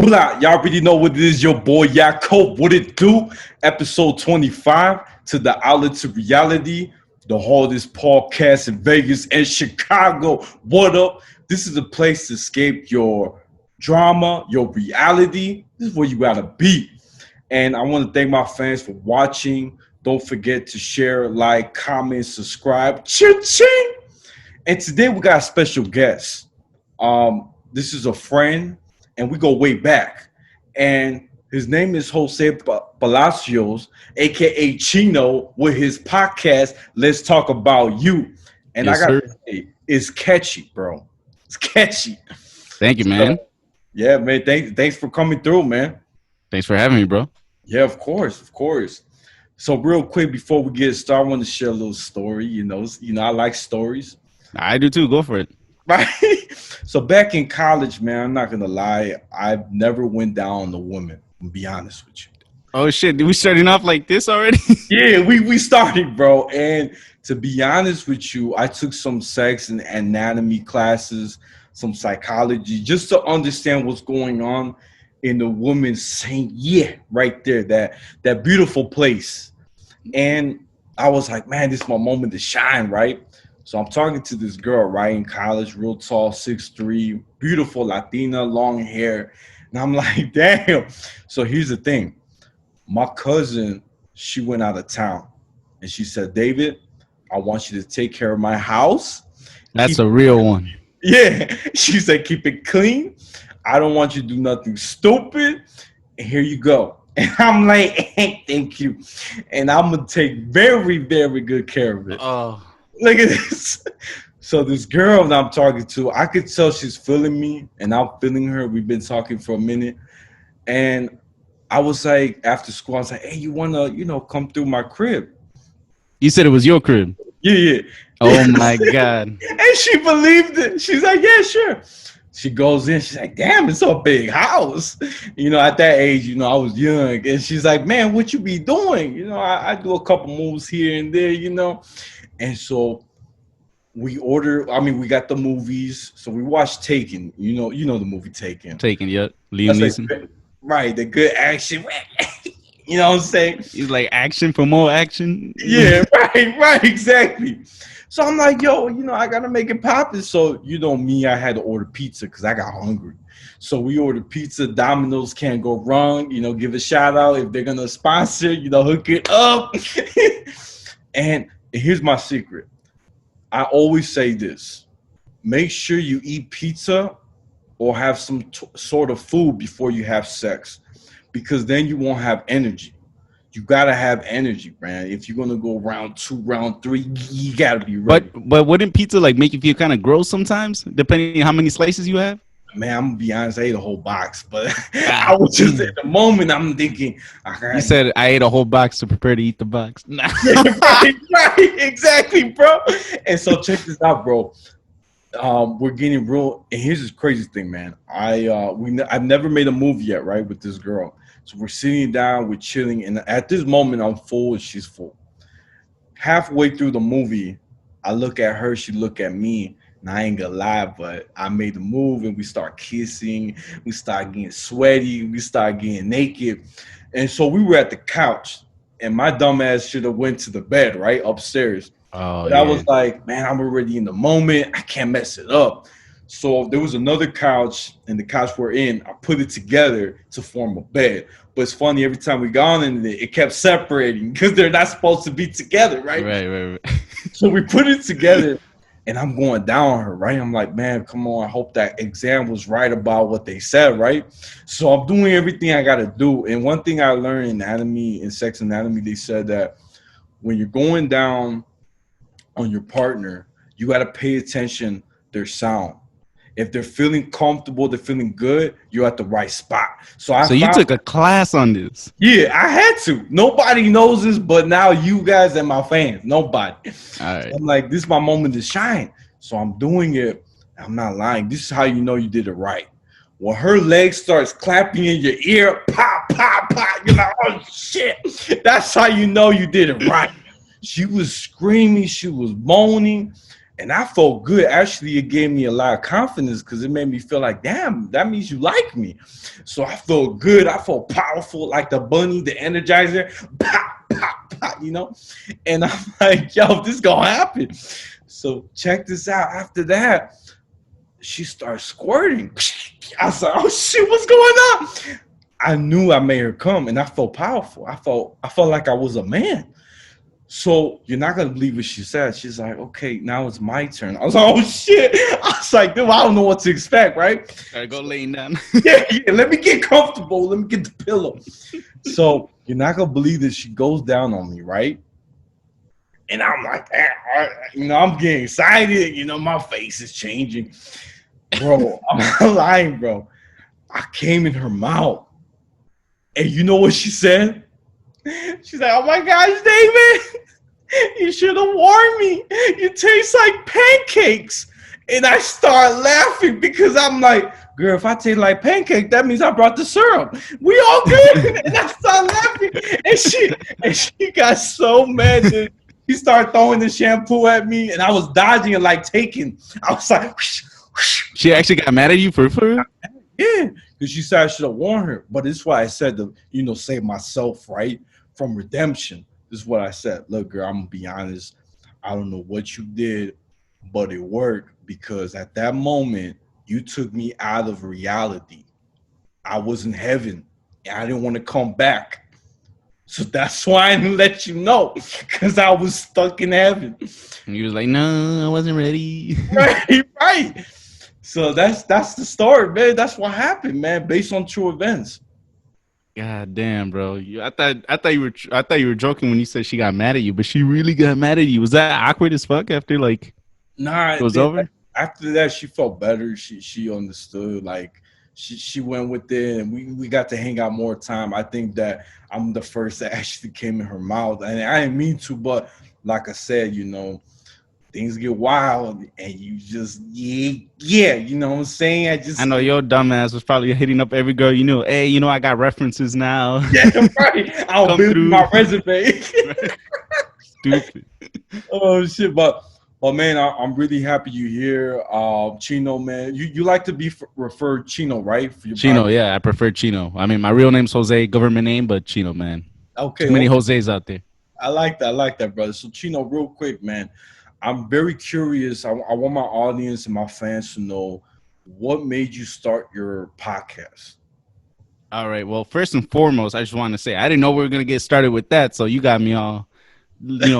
Blah, y'all already know what it is. Your boy Yakob. What it do? Episode 25 to the outlet to reality. The hardest podcast in Vegas and Chicago. What up? This is a place to escape your drama, your reality. This is where you gotta be. And I want to thank my fans for watching. Don't forget to share, like, comment, subscribe. Cha-ching! And today we got a special guest. This is a friend, and we go way back. And his name is Jose Palacios, aka Chino, with his podcast, Let's Talk About You. And Yes, I gotta sir. say, it's catchy, bro. It's catchy. Thank you, man. Yeah, man. Thanks for coming through, man. Thanks for having me, bro. Yeah, of course. So real quick before we get started, I want to share a little story. You know, I like stories. I do too. Go for it. Right. So back in college, man, I'm not gonna lie, I've never went down on a woman. To be honest with you. Oh shit! Did we starting off like this already? Yeah, we started, bro. And to be honest with you, I took some sex and anatomy classes, some psychology, just to understand what's going on in the woman's saying, yeah, right there, that beautiful place. And I was like, man, this is my moment to shine, right? So I'm talking to this girl, right, in college, real tall, 6'3", beautiful Latina, long hair. And I'm like, damn. So here's the thing. My cousin, she went out of town. And she said, David, I want you to take care of my house. That's a real one. Yeah. She said, keep it clean. I don't want you to do nothing stupid. And here you go. And I'm like, hey, thank you. And I'm going to take very, very good care of it. Oh, Look at this. So this girl that I'm talking to, I could tell she's feeling me and I'm feeling her. We've been talking for a minute. And I was like, after school, I was like, hey, you want to, come through my crib? you said it was your crib. Yeah. Oh my god. And she believed it. She's like, yeah, sure. She goes in. She's like, damn, it's a big house. At that age, I was young. And she's like, man, what you be doing? I do a couple moves here and there, And so we got the movies. So we watched Taken. You know the movie Taken. Taken, yep. Liam Neeson. Right, the good action. You know what I'm saying? He's like action for more action. Yeah, right, exactly. So I'm like, yo, I gotta make it poppin'. So me, I had to order pizza because I got hungry. So we ordered pizza. Domino's can't go wrong. Give a shout out if they're gonna sponsor. Hook it up. And here's my secret. I always say this. Make sure you eat pizza or have some sort of food before you have sex, because then you won't have energy. You gotta have energy, man. If you're gonna go round 2, round 3, you gotta be ready. But wouldn't pizza like make you feel kind of gross sometimes, depending on how many slices you have? Man, I'm gonna be honest, I ate a whole box, but I was just at the moment I'm thinking. You said I ate a whole box to prepare to eat the box. Nah. right, exactly, bro. And so check this out, bro. We're getting real, and here's this crazy thing, man. I've never made a movie yet, right, with this girl. So we're sitting down, we're chilling, and at this moment I'm full and she's full. Halfway through the movie, I look at her, she look at me, and I ain't gonna lie, but I made the move and we start kissing, we start getting sweaty, we start getting naked. And so we were at the couch, and my dumb ass should have went to the bed, right, upstairs. Oh, But yeah. I was like, man, I'm already in the moment. I can't mess it up. So there was another couch, and the couch we're in, I put it together to form a bed. But it's funny, every time we got on it kept separating because they're not supposed to be together, right? Right. So we put it together, and I'm going down on her, right? I'm like, man, come on. I hope that exam was right about what they said, right? So I'm doing everything I got to do. And one thing I learned in anatomy, in sex anatomy, they said that when you're going down on your partner, you got to pay attention their sound. If they're feeling comfortable, they're feeling good, you're at the right spot. So you took a class on this? Yeah, I had to. Nobody knows this, but now you guys and my fans. Nobody. All right. I'm like, this is my moment to shine. So I'm doing it. I'm not lying. This is how you know you did it right. When her leg starts clapping in your ear, pop, pop, pop, you're like, oh shit. That's how you know you did it right. She was screaming, she was moaning, And I felt good. Actually, it gave me a lot of confidence because it made me feel like, damn, that means you like me. So I felt good. I felt powerful, like the bunny, the energizer. Pop, pop, pop, you know? And I'm like, yo, this gonna happen. So check this out. After that, she starts squirting. I was like, oh shit, what's going on? I knew I made her come and I felt powerful. I felt like I was a man. So you're not gonna believe what she said. She's like, okay, now it's my turn. I was like, oh shit. I was like, dude, I don't know what to expect, right? Gotta go laying down. Yeah, let me get comfortable. Let me get the pillow. So you're not gonna believe that she goes down on me, right? And I'm like, I'm getting excited. My face is changing. Bro, I'm not lying, bro. I came in her mouth. And you know what she said? She's like, oh my gosh, David. You should have warned me. You taste like pancakes. And I start laughing because I'm like, girl, if I taste like pancake, that means I brought the syrup. We all good. And I start laughing. And she got so mad that she started throwing the shampoo at me. And I was dodging and like taking. I was like, whoosh, whoosh. She actually got mad at you for real? Yeah, because she said I should have warned her. But it's why I said to, save myself, right? From redemption. This is what I said. Look, girl, I'm gonna be honest. I don't know what you did, but it worked because at that moment you took me out of reality. I was in heaven and I didn't want to come back. So that's why I didn't let you know because I was stuck in heaven. And you was like, no, I wasn't ready. Right. So that's the story, man. That's what happened, man, based on true events. God damn, bro! I thought you were joking when you said she got mad at you, but she really got mad at you. Was that awkward as fuck after like Nah, it was over? After that, she felt better. She understood. Like she went with it, and we got to hang out more time. I think that I'm the first that actually came in her mouth, and I didn't mean to, but like I said, things get wild, and you just you know what I'm saying? I know your dumbass was probably hitting up every girl you knew. Hey, I got references now. Yeah, right. I'll build my resume. Stupid. Oh shit, but man, I'm really happy you're here. Chino, man, you like to be referred Chino, right? For your Chino, podcast? yeah, I prefer Chino. I mean, my real name's Jose, government name, but Chino, man. Okay, Too many Jose's out there. I like that, brother. So Chino, real quick, man, I'm very curious. I want my audience and my fans to know what made you start your podcast. All right. Well, first and foremost, I just want to say I didn't know we were gonna get started with that, so you got me all,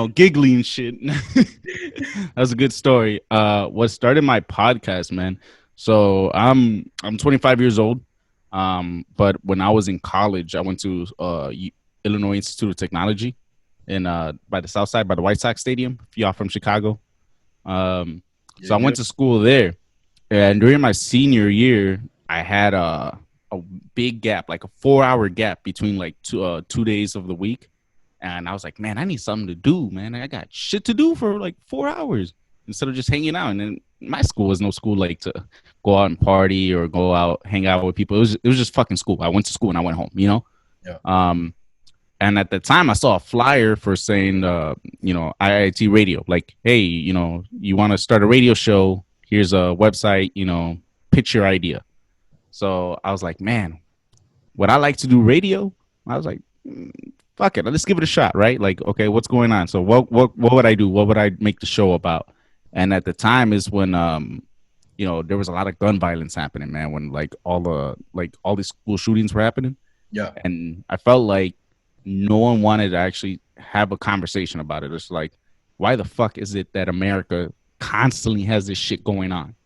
giggly and shit. That was a good story. What started my podcast, man? So I'm 25 years old. But when I was in college, I went to Illinois Institute of Technology in by the South Side by the White Sox Stadium. If y'all from Chicago, so I went to school there, and during my senior year, I had a big gap, like a 4-hour gap between like 2 days of the week. And I was like, man, I need something to do, man. I got shit to do for like 4 hours instead of just hanging out. And then my school was no school like to go out and party or go out, hang out with people. It was just fucking school. I went to school and I went home, Yeah. And at the time I saw a flyer for saying, IIT radio, like, hey, you want to start a radio show? Here's a website, pitch your idea. So I was like, man, would I like to do radio? I was like, fuck it, let's give it a shot, right? Like, okay, what's going on? So what would I do? What would I make the show about? And at the time is when there was a lot of gun violence happening, man, when all these school shootings were happening. Yeah. And I felt like no one wanted to actually have a conversation about it. It's like, why the fuck is it that America constantly has this shit going on,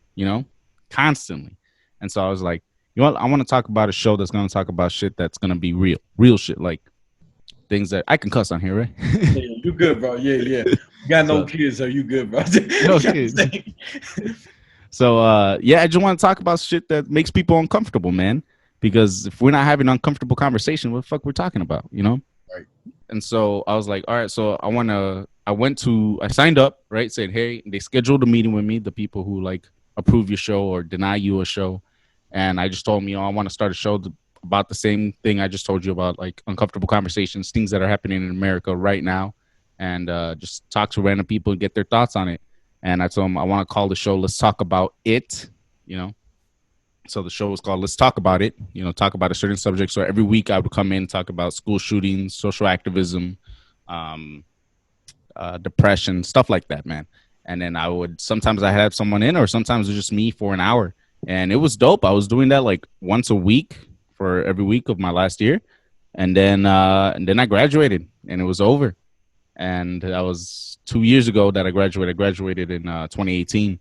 constantly? And so I was like, I want to talk about a show that's going to talk about shit that's going to be real shit, like things that I can cuss on here, right? Yeah, you good, bro. Yeah. You got no kids, so you good, bro. No kids. So, I just want to talk about shit that makes people uncomfortable, man. Because if we're not having an uncomfortable conversation, what the fuck we're talking about, Right. And so I was like, all right, so I signed up, right? Said, hey, they scheduled a meeting with me, the people who approve your show or deny you a show. And I just told them, I want to start a show about the same thing I just told you about, like uncomfortable conversations, things that are happening in America right now, and just talk to random people and get their thoughts on it. And I told him I want to call the show "Let's Talk About It." You know, so the show was called "Let's Talk About It." You know, talk about a certain subject. So every week I would come in, talk about school shootings, social activism, um, depression, stuff like that, man. And then I would sometimes I had someone in, or sometimes it was just me for an hour, and it was dope. I was doing that like once a week for every week of my last year, and then I graduated, and it was over. And that was 2 years ago that I graduated. I graduated in 2018,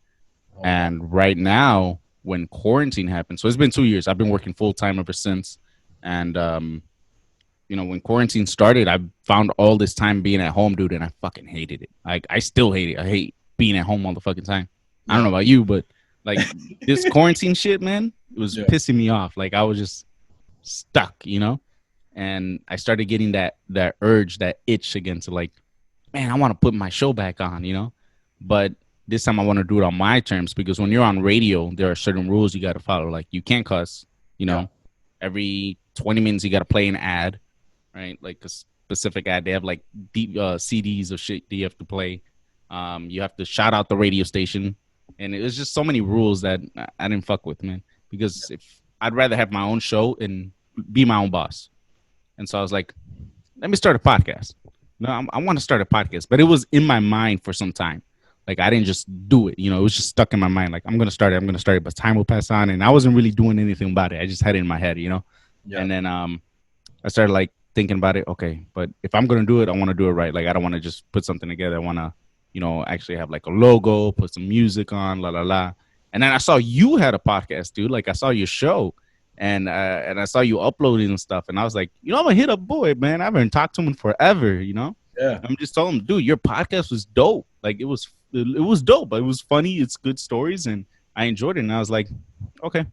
Oh wow. and right now when quarantine happened, so it's been 2 years. I've been working full time ever since, and when quarantine started, I found all this time being at home, dude, and I fucking hated it. Like, I still hate it. I hate being at home all the fucking time. I don't Yeah. know about you, but like this quarantine shit, man, it was Yeah. pissing me off. Like, I was just stuck. And I started getting that urge, that itch again to like, man, I want to put my show back on. But this time I want to do it on my terms, because when you're on radio, there are certain rules you got to follow. Like, you can't cuss. You Yeah. know, every 20 minutes you got to play an ad, right? Like a specific ad. They have like deep CDs of shit that you have to play. You have to shout out the radio station, and it was just so many rules that I didn't fuck with, man. Because if I'd rather have my own show and be my own boss, and so I was like, let me start a podcast. No, I want to start a podcast, but it was in my mind for some time. Like, I didn't just do it, it was just stuck in my mind. Like, I'm gonna start it, but time will pass on, and I wasn't really doing anything about it. I just had it in my head. Yeah. And then I started like thinking about it. Okay, but if I'm gonna do it, I want to do it right. Like, I don't want to just put something together. I want to, actually have like a logo, put some music on, la la la. And then I saw you had a podcast, dude. Like, I saw your show, and I saw you uploading and stuff, and I was like, I'm gonna hit up boy, man. I haven't talked to him in forever. Yeah. I'm just telling him, dude, your podcast was dope. Like, it was dope. It was funny. It's good stories, and I enjoyed it. And I was like, okay,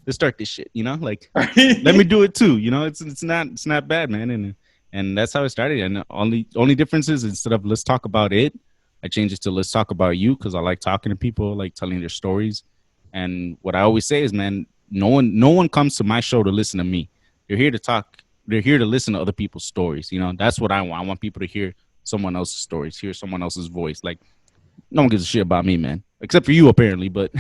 let's start this shit. Like, let me do it too. It's not bad, man. And that's how it started. And the only difference is, instead of "Let's Talk About It," I changed it to "Let's Talk About You," because I like talking to people, like telling their stories. And what I always say is, man, no one comes to my show to listen to me. They're here to talk. They're here to listen to other people's stories. That's what I want. I want people to hear someone else's stories, hear someone else's voice. Like, no one gives a shit about me, man, except for you apparently. But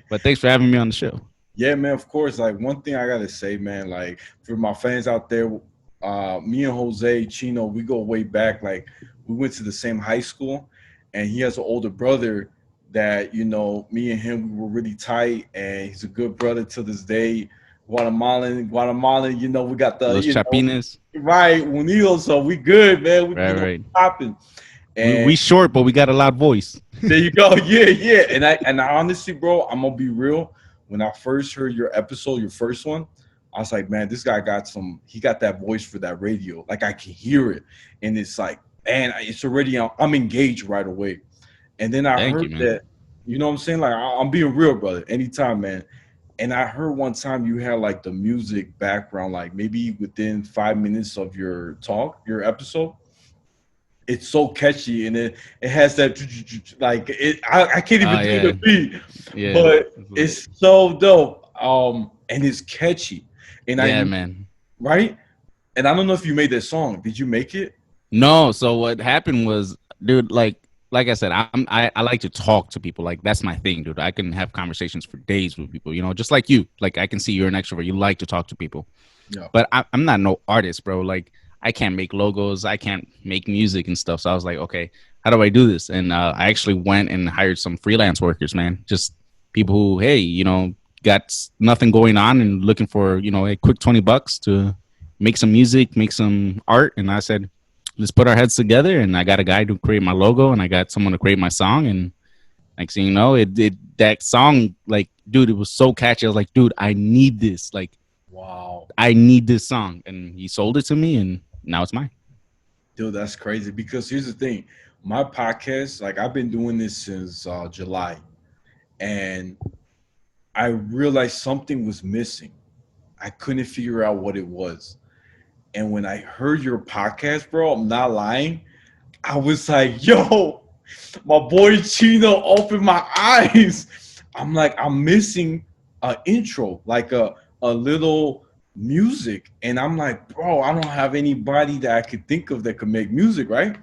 but thanks for having me on the show. Yeah, man, of course. Like, one thing I gotta say, man, like, for my fans out there, me and Jose Chino, we go way back. Like, we went to the same high school, and he has an older brother that, me and him, we were really tight, and he's a good brother to this day. Guatemalan, we got the, Los Chapines. right, Unidos, so we good, man. We, Right. popping. And We short, but we got a loud voice. there you go. Yeah, yeah. And I honestly, bro, I'm gonna be real. When I first heard your episode, your first one, I was like, man, this guy he got that voice for that radio. Like, I can hear it. And it's like, man, it's already, I'm engaged right away. And then I Thank heard you, man. that, you know what I'm saying? Like, I'm being real, brother, anytime, man. And I heard one time you had like the music background, like maybe within 5 minutes of your talk, your episode. It's so catchy, and it has that, like, I can't even do Yeah. the beat, Yeah. but it's so dope. And it's catchy, and Yeah, man. right, and I don't know if you made that song. Did you make it? No, so what happened was, dude, like I said, I like to talk to people. Like, that's my thing, dude. I can have conversations for days with people, just like you. Like, I can see you're an extrovert. You like to talk to people. Yeah. But I'm not no artist, bro. Like, I can't make logos. I can't make music and stuff. So I was like, okay, how do I do this? And I actually went and hired some freelance workers, man. Just people who, hey, got nothing going on and looking for, a quick $20 to make some music, make some art. And I said, let's put our heads together. And I got a guy to create my logo, and I got someone to create my song. And next thing you know, that song, like, dude, it was so catchy. I was like, dude, I need this. Like, Wow, I need this song. And he sold it to me, and now it's mine. dude, that's crazy. Because here's the thing, my podcast, like, I've been doing this since July, and I realized something was missing. I couldn't figure out what it was. And when I heard your podcast, bro, I'm not lying. I was like, yo, my boy Chino opened my eyes. I'm like, I'm missing an intro, like a little music. And I'm like, bro, I don't have anybody that I could think of that could make music, right?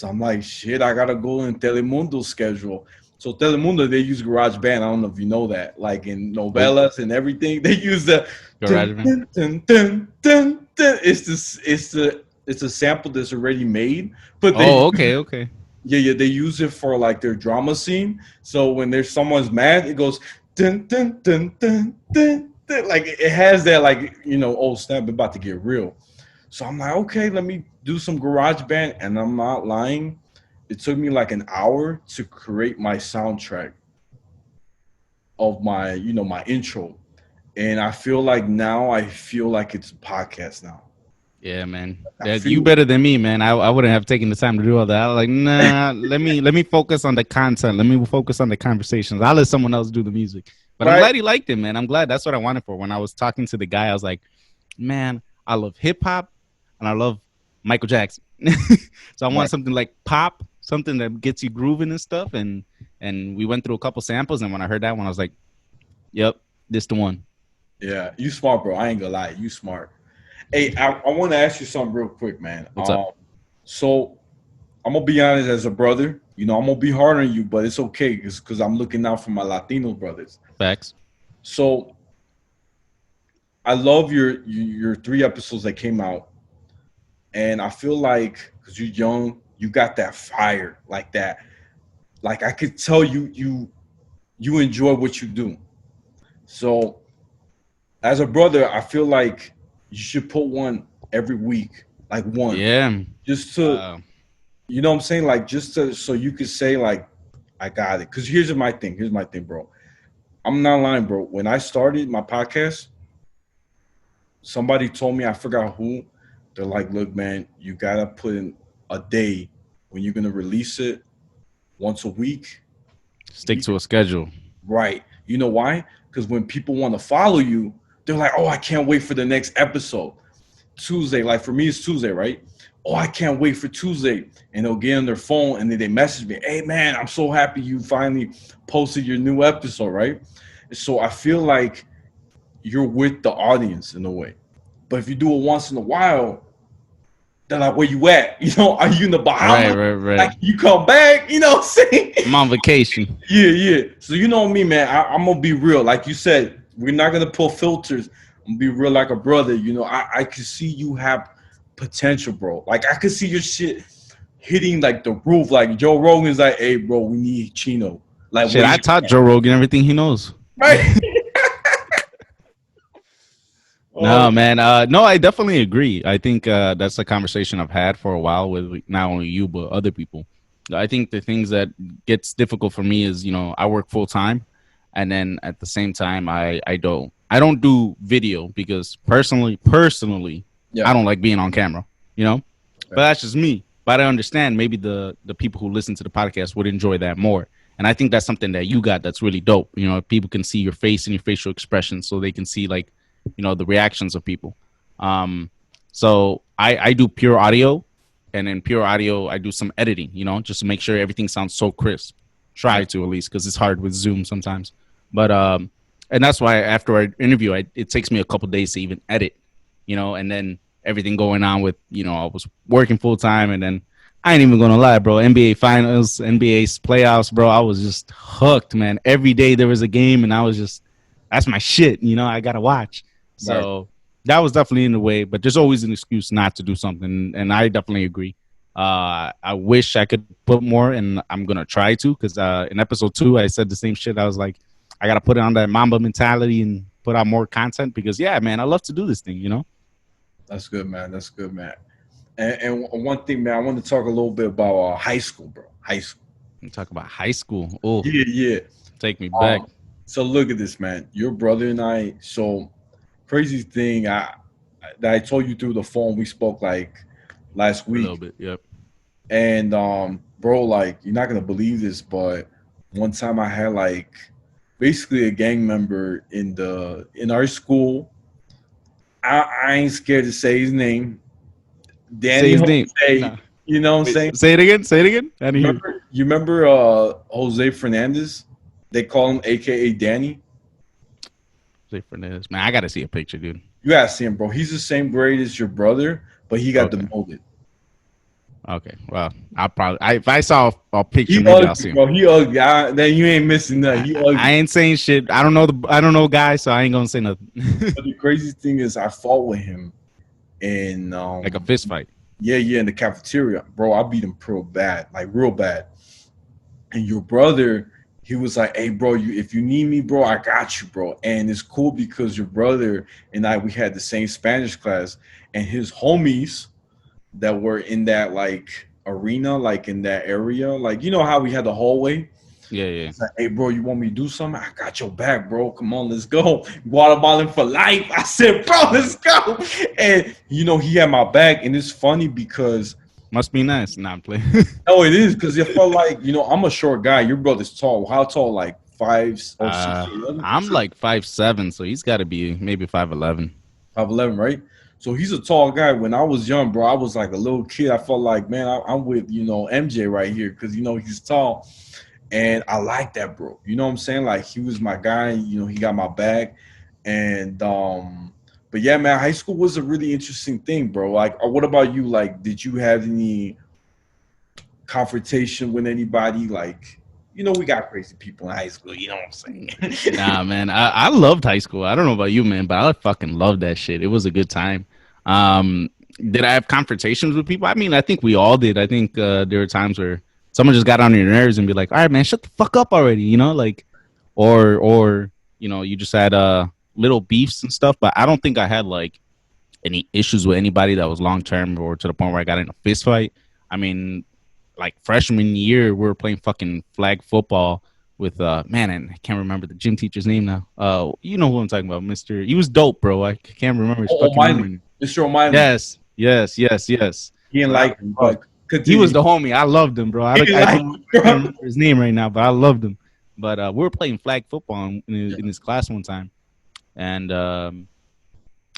So I'm like, shit, I gotta go in Telemundo's schedule. So Telemundo, they use GarageBand. I don't know if you know that. Like in Nope. novellas and everything, they use the dun, GarageBand. dun, dun, dun, dun, dun. It's a sample that's already made, but they Oh, okay, okay. yeah, they use it for like their drama scene. So when there's someone's mad, it goes dun dun dun dun dun, dun. Like it has that like oh snap, it's about to get real. So I'm like, okay, let me do some garage band, and I'm not lying. It took me like an hour to create my soundtrack of my my intro, and I feel like now I feel like it's a podcast now. Yeah, man. I Yeah, you feel better than me, man. I wouldn't have taken the time to do all that. I was like, nah, let me focus on the content. Let me focus on the conversations. I'll let someone else do the music. But I'm right. glad he liked it, man. I'm glad that's what I wanted for. When I was talking to the guy, I was like, man, I love hip hop and I love Michael Jackson. So I want Right. something like pop, something that gets you grooving and stuff. And we went through a couple samples, and when I heard that one, I was like, yep, this the one. Yeah, you smart, bro. I ain't gonna lie, you smart. Hey, I want to ask you something real quick, man. What's up? So I'm gonna be honest, as a brother, I'm gonna be hard on you, but it's okay because I'm looking out for my Latino brothers. Facts. So I love your 3 episodes that came out, and I feel like because you're young, you got that fire like that. Like I could tell you enjoy what you do. So as a brother, I feel like you should put one every week, like one, Yeah. just to Uh, what I'm saying, like just to so you could say like I got it. Because here's my thing. Here's my thing, bro. I'm not lying, bro. When I started my podcast, somebody told me, I forgot who. They're like, look, man, you gotta put in a day when you're gonna release it once a week. Stick to a schedule. Right. You know why? Because when people want to follow you, they're like, oh, I can't wait for the next episode. Tuesday, like for me, it's Tuesday, right? Oh, I can't wait for Tuesday. And they'll get on their phone and then they message me, hey, man, I'm so happy you finally posted your new episode, right? So I feel like you're with the audience in a way. But if you do it once in a while, they're like, where you at? Are you in the Right, Bahamas? right, Like, right. you come back? You know what I'm saying? I'm on vacation. Yeah, yeah. So you know me, man. I'm gonna be real. Like you said, we're not gonna pull filters. I'm gonna be real like a brother. I could see you have potential, bro. Like I could see your shit hitting like the roof. Like Joe Rogan's like, hey, bro, we need Chino. Like, Shit, where I you taught Joe Rogan everything he knows. right? Oh, No, man. No, I definitely agree. I think that's a conversation I've had for a while with not only you but other people. I think the things that gets difficult for me is I work full time, and then at the same time I don't do video because personally I yeah. don't like being on camera. You know, but Okay. that's just me. But I understand maybe the people who listen to the podcast would enjoy that more. And I think that's something that you got that's really dope. If people can see your face and your facial expression, so they can see like the reactions of people. Um, so I do pure audio, and in pure audio I do some editing, just to make sure everything sounds so crisp. Yeah. Try to at least because it's hard with Zoom sometimes. But and that's why after I interview, it takes me a couple days to even edit, and then everything going on with I was working full time, and then I ain't even gonna lie, bro. NBA finals, NBA playoffs, bro. I was just hooked, man. Every day there was a game, and I was just that's my shit. I gotta watch. Right. So that was definitely in the way, but there's always an excuse not to do something, and I definitely agree. I wish I could put more, and I'm gonna try to, because in episode 2 I said the same shit. I was like, I gotta put it on that Mamba mentality and put out more content because yeah, man, I love to do this thing. That's good, man. That's good, man. And one thing, man, I want to talk a little bit about high school, bro. High school. Talk about high school. Oh, Yeah, yeah. take me back Um, so look at this, man. Your brother and I. So crazy thing. That I told you through the phone. We spoke like last a little week, bit. Yep. and bro, like you're not gonna believe this, but one time I had like basically a gang member in our school. I ain't scared to say his name. Say Danny his name. Jose. No. You know what I'm Wait, saying? say it again. Say it again. I didn't hear. You remember Jose Fernandez? They call him AKA Danny. Jose Fernandez. Man, I gotta see a picture, dude. You gotta see him, bro. He's the same grade as your brother, but he got Okay. demoted. Okay, well, if I saw a picture, He maybe I'll ugly, see him. bro. He ugly. Then you ain't missing nothing. He I ugly. ain't saying shit. I don't know guy, so I ain't gonna say nothing. But the crazy thing is, I fought with him in Like a fist fight. yeah in the cafeteria, bro. I beat him real bad, like real bad. And your brother, he was like, "Hey, bro, if you need me, bro, I got you, bro." And it's cool because your brother and I, we had the same Spanish class, and his homies that were in that like arena, like in that area, like you know how we had the hallway. Yeah, yeah. He's like, "Hey, bro, you want me to do something? I got your back, bro. Come on, let's go. Guatemalan for life." I said, "Bro, let's go." And you know, he had my back, and it's funny because Must be nice. Nah, I'm playing. no, it is because it felt like you know I'm a short guy. Your brother's tall. How tall? Like 6'11", I'm like 5'7", so he's got to be maybe 5'11". 5'11", right? So he's a tall guy. When I was young, bro, I was like a little kid. I felt like, man, I'm with MJ right here because he's tall, and I like that, bro. You know what I'm saying? Like he was my guy. He got my back, and but yeah, man, high school was a really interesting thing, bro. Like, what about you? Like, did you have any confrontation with anybody? Like, we got crazy people in high school. You know what I'm saying? Nah, man, I loved high school. I don't know about you, man, but I fucking loved that shit. It was a good time. Um, did I have confrontations with people? I mean, I think we all did. I think there were times where someone just got on your nerves and be like, "All right, man, shut the fuck up already," like, or you just had little beefs and stuff. But I don't think I had like any issues with anybody that was long term or to the point where I got in a fist fight. I mean, like freshman year, we were playing fucking flag football with man, and I can't remember the gym teacher's name now. You know who I'm talking about, Mister. He was dope, bro. I can't remember his Oh, fucking name O'Malley, right now. Mr. O'Malley. Yes. He didn't But like him, but he was continue. the homie. I loved him, bro. He didn't like him, I can't bro. remember his name right now, but I loved him. But we were playing flag football in his class one time, and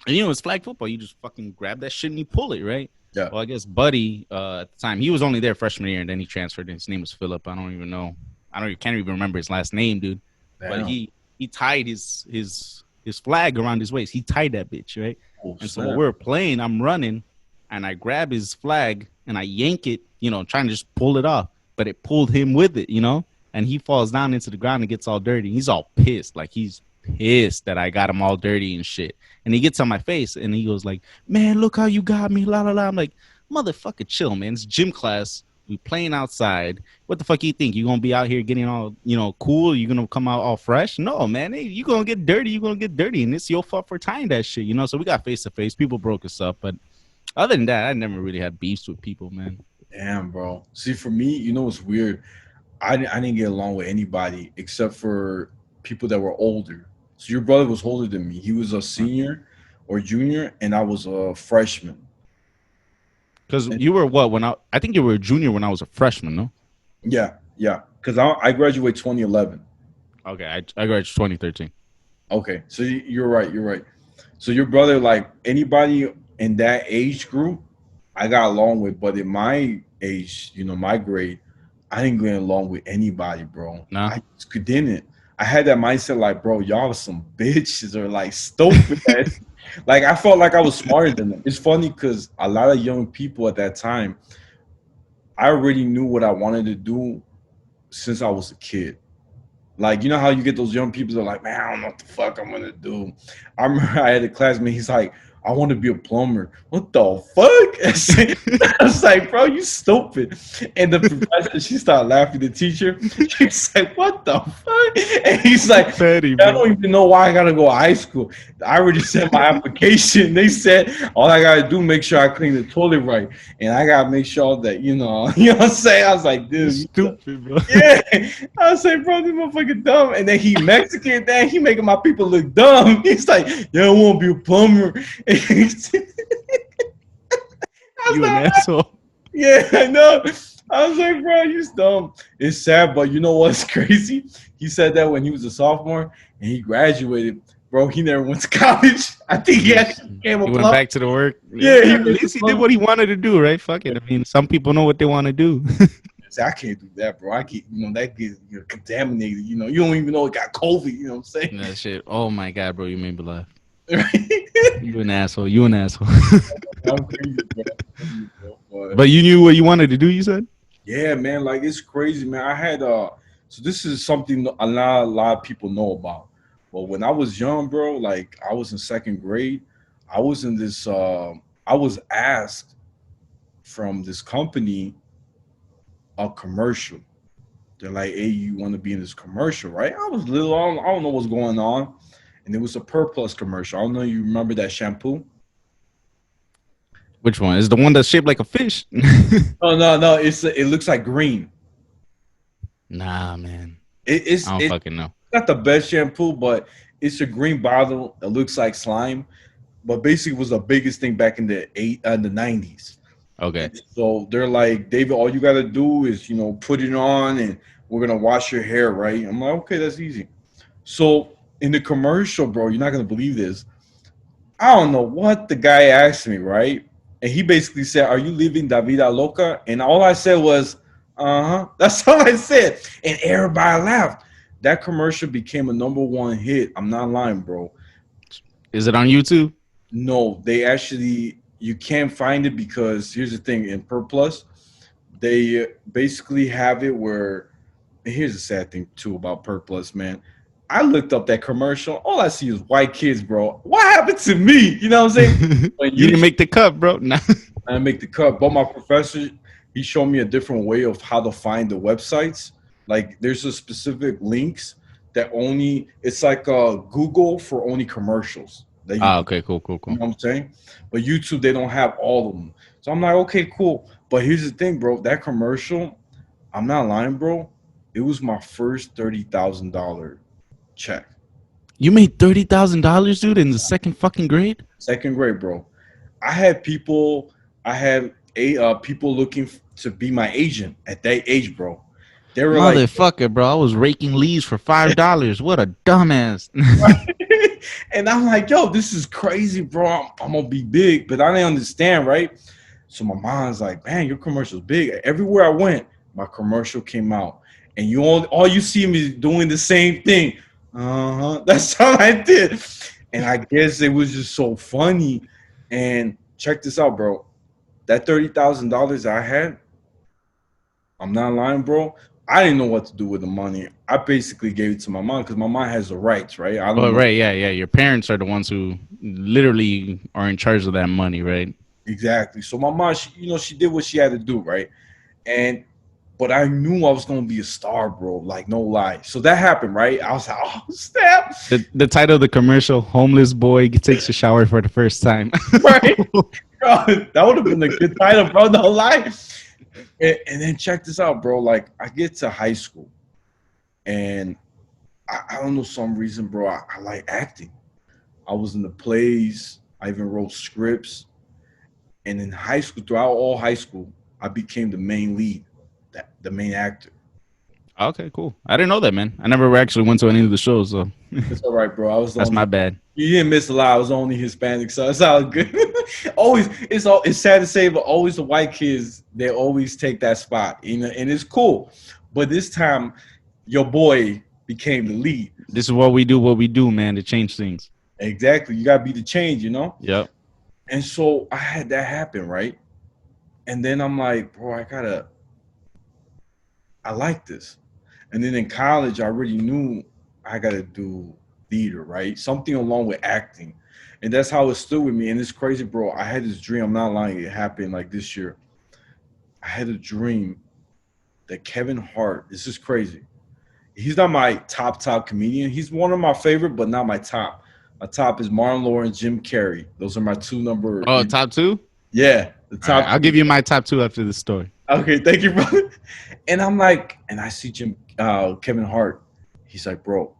it's flag football. You just fucking grab that shit and you pull it, right? Yeah. Well, I guess Buddy at the time he was only there freshman year, and then he transferred. And his name was Philip. I don't even know. Can't even remember his last name, dude. But Damn. he tied his flag around his waist. He tied that bitch, right? Oh, And so snap. when we were playing, I'm running, and I grab his flag and I yank it, trying to just pull it off. But it pulled him with it, and he falls down into the ground and gets all dirty. He's all pissed, like he's pissed that I got him all dirty and shit. And he gets on my face and he goes like, "Man, look how you got me, la la la." I'm like, "Motherfucker, chill, man. It's gym class. We playing outside. What the fuck you think? You gonna be out here getting all cool? You gonna come out all fresh? No, man. Hey, you gonna get dirty. You gonna get dirty, and it's your fault for tying that shit. So we got face to face. People broke us up, but other than that, I never really had beefs with people, man. Damn, bro. See, for me, it's weird. I didn't get along with anybody except for people that were older. So your brother was older than me. He was a senior or junior, and I was a freshman. Because And you were what when I think you were a junior when I was a freshman, no? yeah. Because I graduated 2011. Okay, I graduated 2013. Okay, so you're right. You're right. So your brother, like anybody in that age group, I got along with, but in my age, my grade, I didn't get along with anybody, bro. No. I just didn't. I had that mindset, like, bro, y'all are some bitches or like stupid. Like I felt like I was smarter than them. It's funny because a lot of young people at that time, I already knew what I wanted to do since I was a kid. Like, you know how you get those young people that are like, man, I don't know what the fuck I'm gonna do. I remember I had a classmate, he's like, I want to be a plumber. What the fuck? I was like, bro, you stupid. And the professor, she started laughing. The teacher, she's like, what the fuck? And he's like, Petty, I bro. don't even know why I gotta go to high school. I already sent my application. They said all I gotta do make sure I clean the toilet right, and I gotta make sure that you know what I'm saying. I was like, You dude, stupid, bro. yeah. I was like, bro, this motherfucker dumb. And then he Mexican, then he making my people look dumb. He's like, yeah, I won't be a plumber. I was You an like, asshole. yeah, I know. I was like, bro, you dumb. It's sad, but you know what's crazy? He said that when he was a sophomore and he graduated. Bro, he never went to college. I think he actually became a He went plumber. back to the work. Yeah, he At went to least he did plumber. what he wanted to do, right? Fuck it. I mean, some people know what they want to do. I can't do that, bro. I get, that gets contaminated. You don't even know it got COVID. You know what I'm saying? That shit. Oh my god, bro, you made me laugh. Right? You an asshole. You an asshole. I'm crazy, bro. I'm crazy, bro. But But you knew what you wanted to do, you said? yeah, man, like it's crazy, man. I had so this is something a lot of people know about. But when I was young, bro, like I was in second grade, I was in this I was asked from this company a commercial. They're like, hey, you want to be in this commercial, right? I was little, I don't know what's going on. And it was a Plus commercial. I don't know you remember that shampoo? Which one? Is the one that's shaped like a fish? Oh no, it looks like green. Nah, man. It's I don't it's fucking know. not the best shampoo, but it's a green bottle. It looks like slime, but basically was the biggest thing back in the 90s. Okay. So they're like, David, all you gotta do is put it on, and we're gonna wash your hair, right? I'm like, okay, that's easy. So in the commercial, bro, you're not gonna believe this. I don't know what the guy asked me, right? And he basically said, "Are you living La Vida Loca?" And all I said was, "Uh huh." That's all I said, and everybody laughed. That commercial became a number one hit. I'm not lying, bro. Is it on YouTube? No, they actually you can't find it because here's the thing: in Per Plus, they basically have it where. And here's the sad thing too about Per Plus, man. I looked up that commercial. All I see is white kids, bro. What happened to me? You know what I'm saying? When You you didn't make the cut, bro. Nah. I make the cut. But my professor, he showed me a different way of how to find the websites. Like there's a specific links that only it's like Google for only commercials that you Ah, can, okay, cool, cool, you cool. know what I'm saying? But YouTube they don't have all of them. So I'm like, okay, cool. But here's the thing, bro. That commercial, I'm not lying, bro. It was my first $30,000 check. You made $30,000, dude, in the second fucking grade? Second grade, bro. I had people, I had people looking to be my agent at that age, bro. They were like, Motherfucker, bro. I was raking leaves for $5. What a dumbass. and I'm like, yo, this is crazy, bro. I'm gonna be big, but I didn't understand, right? So my mom's like, man, your commercial's big. Everywhere I went, my commercial came out, and all you see me doing the same thing. Uh huh. That's all I did, and I guess it was just so funny. And check this out, bro. That $30,000 I had, I'm not lying, bro. I didn't know what to do with the money. I basically gave it to my mom because my mom has the rights, right? I don't Oh, know right, yeah, yeah. Your parents are the ones who literally are in charge of that money, right? exactly. So my mom, she did what she had to do, right? And but I knew I was gonna be a star, bro. Like no lie. So that happened, right? I was like, oh snap, The title of the commercial, Homeless Boy Takes a Shower for the First Time. right? Bro, that would have been a good title, bro. No lie. And then check this out, bro. Like I get to high school, and I don't know some reason, bro. I like acting. I was in the plays. I even wrote scripts. And in high school, throughout all high school, I became the main lead, the main actor. Okay, cool. I didn't know that, man. I never actually went to any of the shows, so It's all right, bro. I was the that's only. my bad. You didn't miss a lot. I was the only Hispanic, so it's all good. Always, it's sad to say, but always the white kids they always take that spot, and it's cool. But this time, your boy became the lead. This is what we do, man, to change things. Exactly. You gotta be the change. Yep. And so I had that happen, right? And then I'm like, bro, I like this. And then in college, I already knew I got to do theater, right? Something along with acting. And that's how it stood with me. And it's crazy, bro. I had this dream. I'm not lying. It happened like this year. I had a dream that Kevin Hart, this is crazy. He's not my top comedian. He's one of my favorite, but not my top. My top is Martin Lawrence, Jim Carrey. Those are my two number. Oh, top two? Yeah, the All right, top I'll two. give you my top two after this story. Okay, thank you, brother. And I'm like, and I see Kevin Hart. He's like, bro,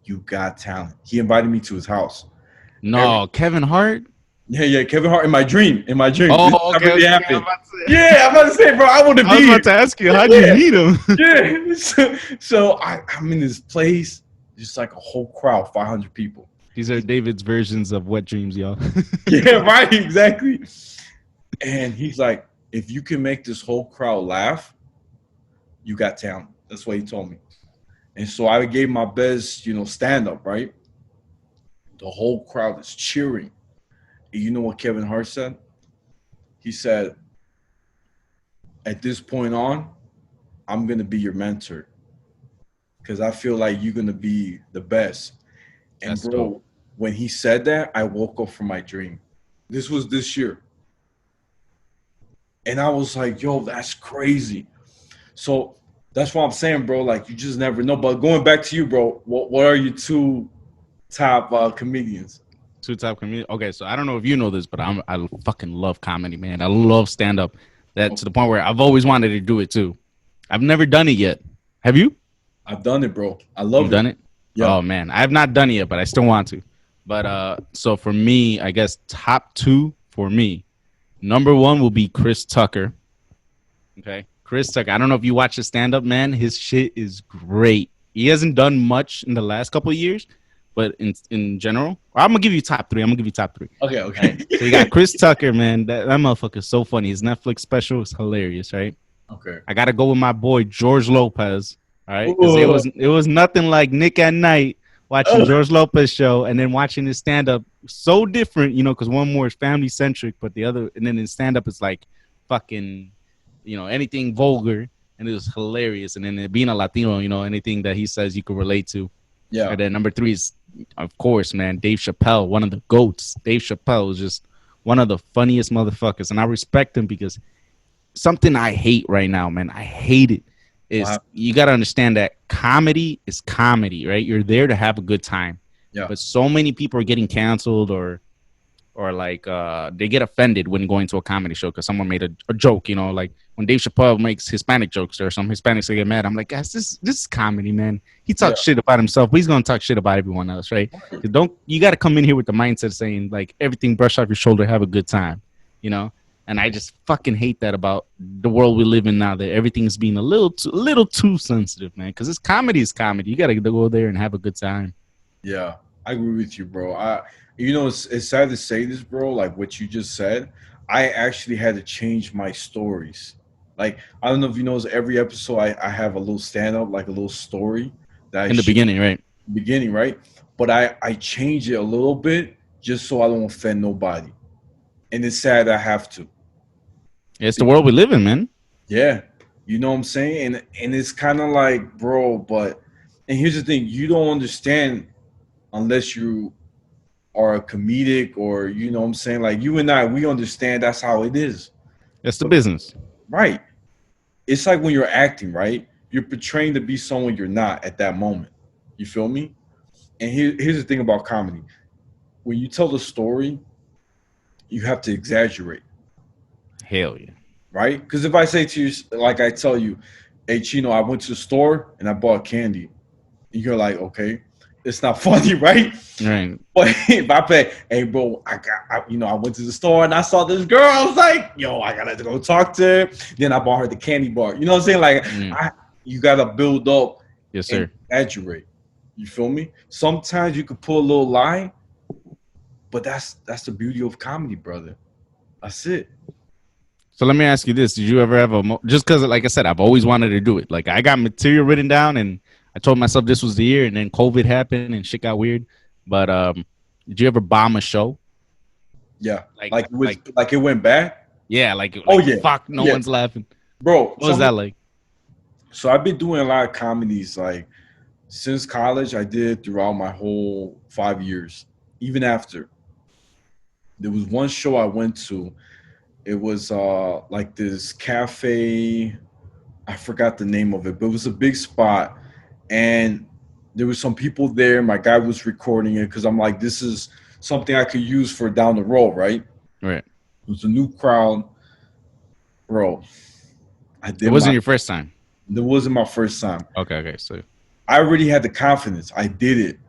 you got talent. He invited me to his house. No, Kevin Hart? Yeah, Kevin Hart in my dream. In my dream, this Oh, okay, really okay. happened. Yeah, I'm about to say, bro, I want to I was be. about to ask you, how'd you Yeah, meet him? yeah. So I'm in this place, just like a whole crowd, 500 people. These are David's versions of wet dreams, y'all. Yeah, right, exactly. And he's like, if you can make this whole crowd laugh, you got talent. That's what he told me. And so I gave my best, stand up, right? The whole crowd is cheering. And you know what Kevin Hart said? He said, at this point on, I'm gonna be your mentor because I feel like you're gonna be the best. And That's dope. bro, when he said that, I woke up from my dream. This was this year. And I was like, yo, that's crazy. So that's what I'm saying, bro. Like, you just never know. But going back to you, bro, what are your two top comedians? Two top comedian. Okay, so I don't know if you know this, but I fucking love comedy, man. I love stand up. That to the point where I've always wanted to do it too. I've never done it yet. Have you? I've done it, bro. I You've love it. done it? Yeah. Oh man, I have not done it yet, but I still want to. But so for me, I guess top two for me. Number one will be Chris Tucker. Okay. Chris Tucker. I don't know if you watch his stand up, man. His shit is great. He hasn't done much in the last couple of years, but in general, I'm gonna give you top three. I'm gonna give you top three. Okay. All right. So you got Chris Tucker, man. That motherfucker is so funny. His Netflix special is hilarious, right? Okay. I gotta go with my boy George Lopez. All right, because Ooh. it was nothing like Nick at Night watching George Lopez show and then watching his stand up. So different, you know, because one more is family centric, but the other, and then his stand up is like fucking, you know, anything vulgar, and it was hilarious. And then being a Latino, you know, anything that he says you could relate to. Yeah. And then number three is, of course, man, Dave Chappelle, one of the goats. Dave Chappelle is just one of the funniest motherfuckers, and I respect him because something I hate right now, man. I hate it. Is Wow. you got to understand that comedy is comedy, right? You're there to have a good time. Yeah. But so many people are getting canceled or like they get offended when going to a comedy show because someone made a joke, you know, like when Dave Chappelle makes Hispanic jokes or some Hispanics get mad. I'm like, guys, this is comedy, man. He talks shit about himself, but he's gonna talk shit about everyone else, right? You got to come in here with the mindset saying like everything, brush off your shoulder, have a good time, you know. And I just fucking hate that about the world we live in now, that everything's being a little too sensitive, man. Because it's comedy is comedy. You got to go there and have a good time. Yeah, I agree with you, bro. You know, it's sad to say this, bro. Like what you just said, I actually had to change my stories. Like I don't know if you know, every episode I have a little stand up, like a little story that I In the share beginning, right? in the beginning, right? But I change it a little bit just so I don't offend nobody, and it's sad I have to. It's the world we live in, man. Yeah, you know what I'm saying, and it's kind of like, bro. But and here's the thing: you don't understand unless you are a comedic or you know what I'm saying. Like you and I, we understand that's how it is, It's the business. right? It's like when you're acting, right? You're portraying to be someone you're not at that moment. You feel me? And here's the thing about comedy: when you tell the story, you have to exaggerate, Hell yeah. right? Because if I say to you, like I tell you, hey Chino, I went to the store and I bought candy. And you're like, okay, it's not funny, right? Right. But if I say, hey bro, I went to the store and I saw this girl, I was like, yo, I gotta go talk to her. Then I bought her the candy bar. You know what I'm saying? Like you gotta build up Yes, and sir. exaggerate. You feel me? Sometimes you could pull a little lie, but that's the beauty of comedy, brother. That's it. So let me ask you this: did you ever have just because, like I said, I've always wanted to do it. Like I got material written down, and I told myself this was the year, and then COVID happened and shit got weird. But did you ever bomb a show? Yeah. Like it went bad. Yeah, like Oh yeah. fuck, no Yeah. one's laughing. Bro, What was that like? so I've been doing a lot of comedies like since college. I did throughout my whole 5 years. Even after, there was one show I went to. It was like this cafe. I forgot the name of it, but it was a big spot, and there was some people there. My guy was recording it because I'm like, this is something I could use for down the road, right? Right. It was a new crowd, bro. I did. It wasn't your first time. It wasn't my first time. Okay. So I already had the confidence. I did it,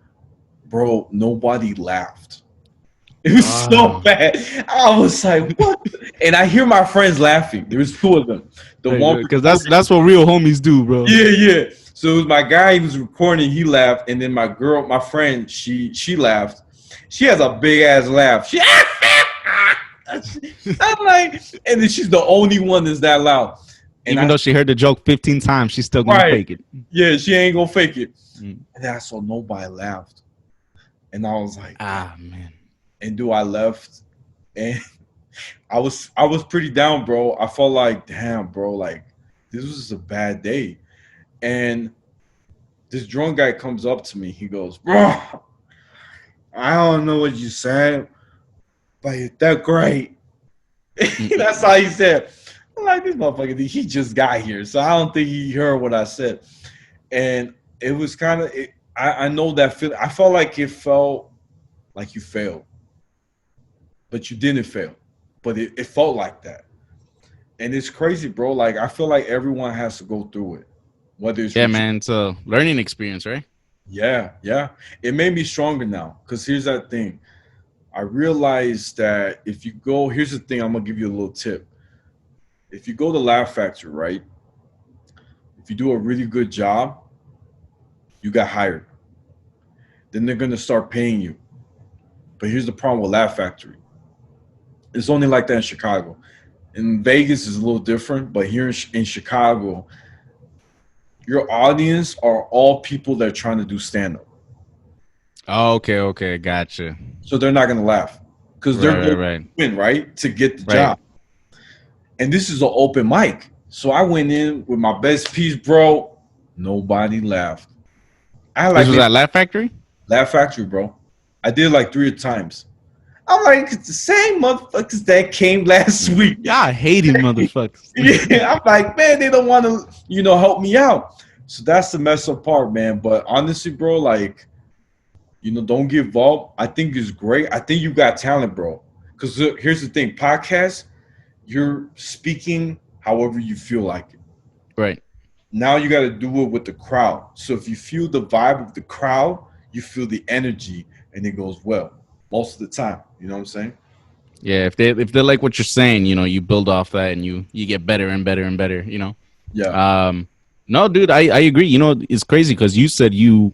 bro. Nobody laughed. It was so bad. I was like, what? And I hear my friends laughing. There was two of them. The one because that's what real homies do, bro. yeah. So it was my guy, he was recording, he laughed, and then my girl, my friend, she laughed. She has a big ass laugh. She I'm like, and then she's the only one that's that loud. And Even though she heard the joke 15 times, she's still gonna fake it. Yeah, she ain't gonna fake it. Mm. And then I saw nobody laughed. And I was like, man. and I left, and I was pretty down, bro. I felt like, damn, bro, like this was just a bad day. And this drunk guy comes up to me. He goes, bro, I don't know what you said, but you're that great. That's Mm-mm. all he said. I'm like, this motherfucker, he just got here. So I don't think he heard what I said. And it was kind of, I know that feeling. I felt like it felt like you failed, but you didn't fail. But it felt like that. And it's crazy, bro. Like, I feel like everyone has to go through it, whether it's Yeah, with you. man. It's a learning experience, right? Yeah, yeah. It made me stronger now. Because here's that thing. I realized that if you go, here's the thing, I'm going to give you a little tip. If you go to Laugh Factory, right? If you do a really good job, you got hired. Then they're going to start paying you. But here's the problem with Laugh Factory. It's only like that in Chicago. In Vegas is a little different, but here in Chicago, your audience are all people that are trying to do stand up. Oh, okay, okay, gotcha. So they're not going to laugh because they're Right, right, going to right, win, right? To get the right. job. And this is an open mic. So I went in with my best piece, bro. Nobody laughed. I had This like was maybe at Laugh Factory. Laugh Factory, bro. I did it like 3 times. I'm like, it's the same motherfuckers that came last week. Y'all hating motherfuckers. Yeah, I'm like, man, they don't want to, help me out. So that's the mess up part, man. But honestly, bro, like, don't give up. I think it's great. I think you got talent, bro. Because here's the thing, podcast, you're speaking however you feel like it. Right. Now you got to do it with the crowd. So if you feel the vibe of the crowd, you feel the energy, and it goes well most of the time. You know what I'm saying? Yeah, if they like what you're saying, you build off that and you get better and better and better. Yeah, Um, no, dude, I agree. It's crazy because you said you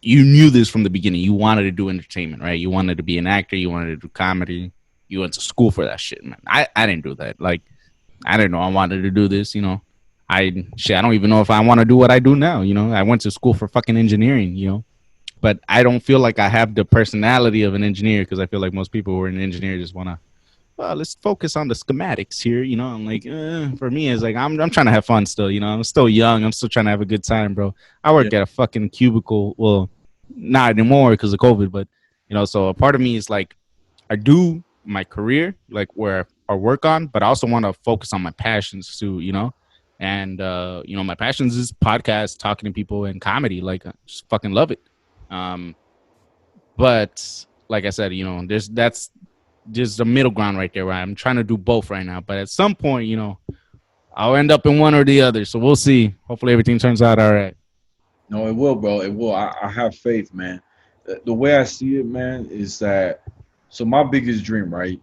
knew this from the beginning. You wanted to do entertainment, right? You wanted to be an actor. You wanted to do comedy. You went to school for that shit, man. I didn't do that. Like, I didn't know I wanted to do this. I don't even know if I want to do what I do now. I went to school for fucking engineering. But I don't feel like I have the personality of an engineer because I feel like most people who are an engineer just want to, well, let's focus on the schematics here. I'm like, for me, it's like I'm trying to have fun still. I'm still young. I'm still trying to have a good time, bro. I yeah. work at a fucking cubicle. Well, not anymore because of COVID, but so a part of me is like, I do my career, like where I work on, but I also want to focus on my passions too. And my passions is podcast, talking to people, and comedy. Like, I just fucking love it. Um, but like I said, that's just a middle ground right there where I'm trying to do both right now. But at some point, I'll end up in one or the other. So we'll see. Hopefully everything turns out all right. No, it will, bro. It will. I have faith, man. The way I see it, man, is that so my biggest dream, right,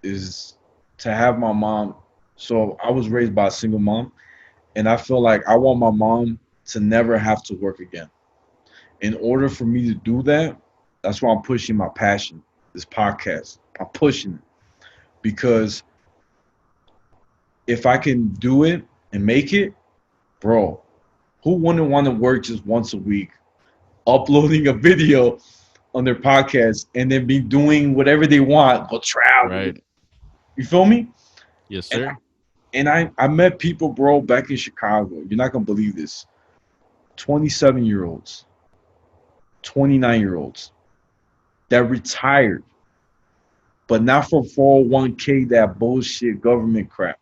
is to have my mom. So I was raised by a single mom, and I feel like I want my mom to never have to work again. In order for me to do that, that's why I'm pushing my passion, this podcast. I'm pushing it because if I can do it and make it, bro, who wouldn't want to work just once a week, uploading a video on their podcast and then be doing whatever they want, go travel. Right. You feel me? Yes, And sir. I met people, bro, back in Chicago. You're not gonna believe this. 27-year-olds, 29-year-olds that retired, but not from 401k, that bullshit government crap.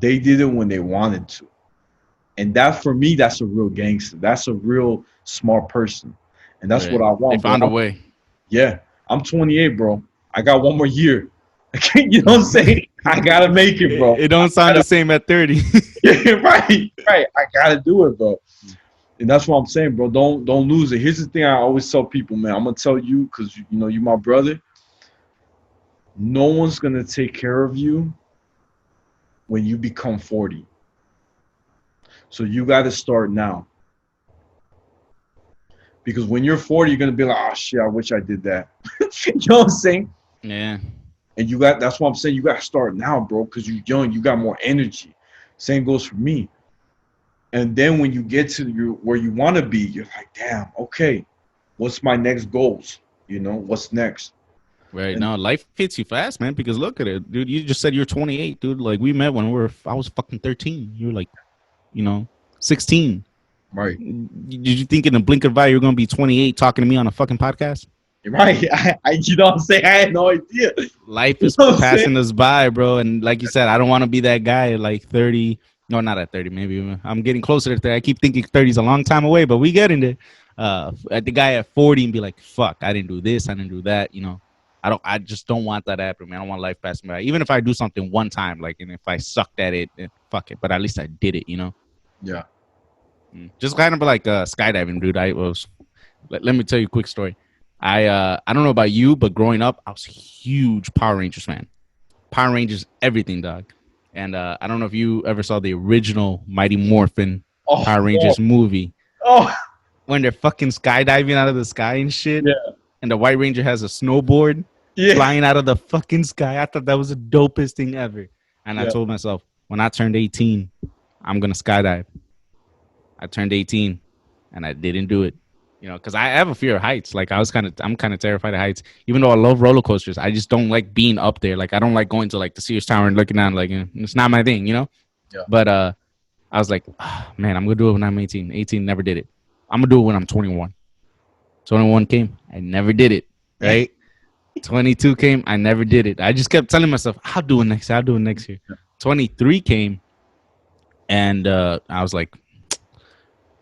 They did it when they wanted to. And that for me, that's a real gangster. That's a real smart person. And that's what Right. I They want, bro. found a way. Yeah, I'm 28, bro. I got one more year. You know what I'm saying? I gotta make it, bro. It don't sound the same at 30. Yeah, right, right. I gotta do it, bro. And that's what I'm saying, bro. Don't lose it. Here's the thing I always tell people, man. I'm gonna tell you because you my brother. No one's gonna take care of you when you become 40. So you gotta start now. Because when you're 40, you're gonna be like, oh shit, I wish I did that. You know what I'm saying? Yeah. And that's what I'm saying. You gotta start now, bro, because you're young, you got more energy. Same goes for me. And then when you get to where you want to be, you're like, damn, okay, what's my next goals? What's next? Right now, life hits you fast, man. Because look at it, dude. You just said you're 28, dude. Like we met when I was fucking 13. You were like, 16. Right. Did you think in a blink of an eye you're gonna be 28 talking to me on a fucking podcast? Right. You know what I'm saying? I had no idea. Life You is know what I'm saying? passing us by, bro. And like you said, I don't want to be that guy at like 30. No, not at 30. Maybe I'm getting closer to 30. I keep thinking 30 is a long time away, but we getting there. At the guy at 40 and be like, fuck, I didn't do this, I didn't do that. I just don't want that to happen, man. I don't want life passing by. Even if I do something one time, like, and if I sucked at it, fuck it. But at least I did it. Yeah. Just kind of like skydiving, dude. Let me tell you a quick story. I don't know about you, but growing up, I was a huge Power Rangers fan. Power Rangers, everything, dog. And I don't know if you ever saw the original Mighty Morphin Power Rangers movie Oh. when they're fucking skydiving out of the sky and shit. Yeah. And the White Ranger has a snowboard flying out of the fucking sky. I thought that was the dopest thing ever. And I told myself, when I turned 18, I'm gonna skydive. I turned 18 and I didn't do it. Because I have a fear of heights. Like I'm kind of terrified of heights. Even though I love roller coasters, I just don't like being up there. Like I don't like going to like the Sears Tower and looking down. Like it's not my thing. Yeah. But I was like, man, I'm gonna do it when I'm 18. 18 never did it. I'm gonna do it when I'm 21. 21 came, I never did it. Right? 22 came, I never did it. I just kept telling myself, I'll do it next year. I'll do it next year. 23 came, and I was like,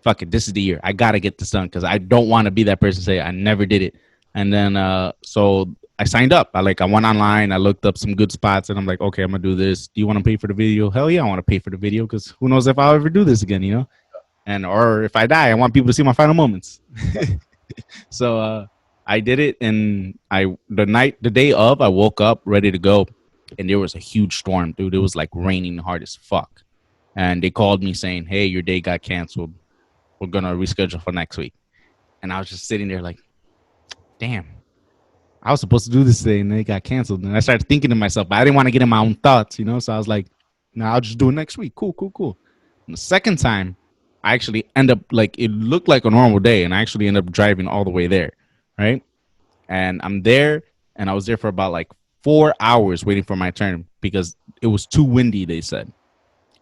fuck it, this is the year. I gotta get this done because I don't want to be that person say I never did it. And then so I signed up. I went online. I looked up some good spots, and I'm like, okay, I'm gonna do this. Do you want to pay for the video? Hell yeah, I want to pay for the video because who knows if I'll ever do this again, And or if I die, I want people to see my final moments. So I did it, and the day of, I woke up ready to go, and there was a huge storm, dude. It was like raining hard as fuck, and they called me saying, hey, your day got canceled. We're gonna reschedule for next week. And I was just sitting there like, damn, I was supposed to do this today and they got canceled. And I started thinking to myself, but I didn't want to get in my own thoughts, So I was like, no, I'll just do it next week. Cool. And the second time, I actually end up it looked like a normal day, and I actually ended up driving all the way there, right? And I'm there, and I was there for about 4 hours waiting for my turn because it was too windy, they said.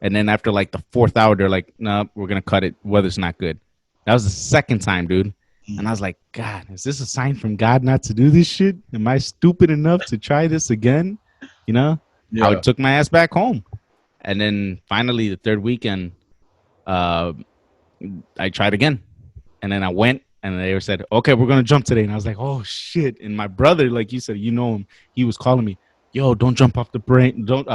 And then after the fourth hour, they're like, no, we're going to cut it. Weather's not good. That was the second time, dude. And I was like, God, is this a sign from God not to do this shit? Am I stupid enough to try this again? I took my ass back home. And then finally, the third weekend, I tried again. And then I went, and they said, okay, we're going to jump today. And I was like, oh, shit. And my brother, like you said, him, he was calling me. Yo, don't jump off the brain. Don't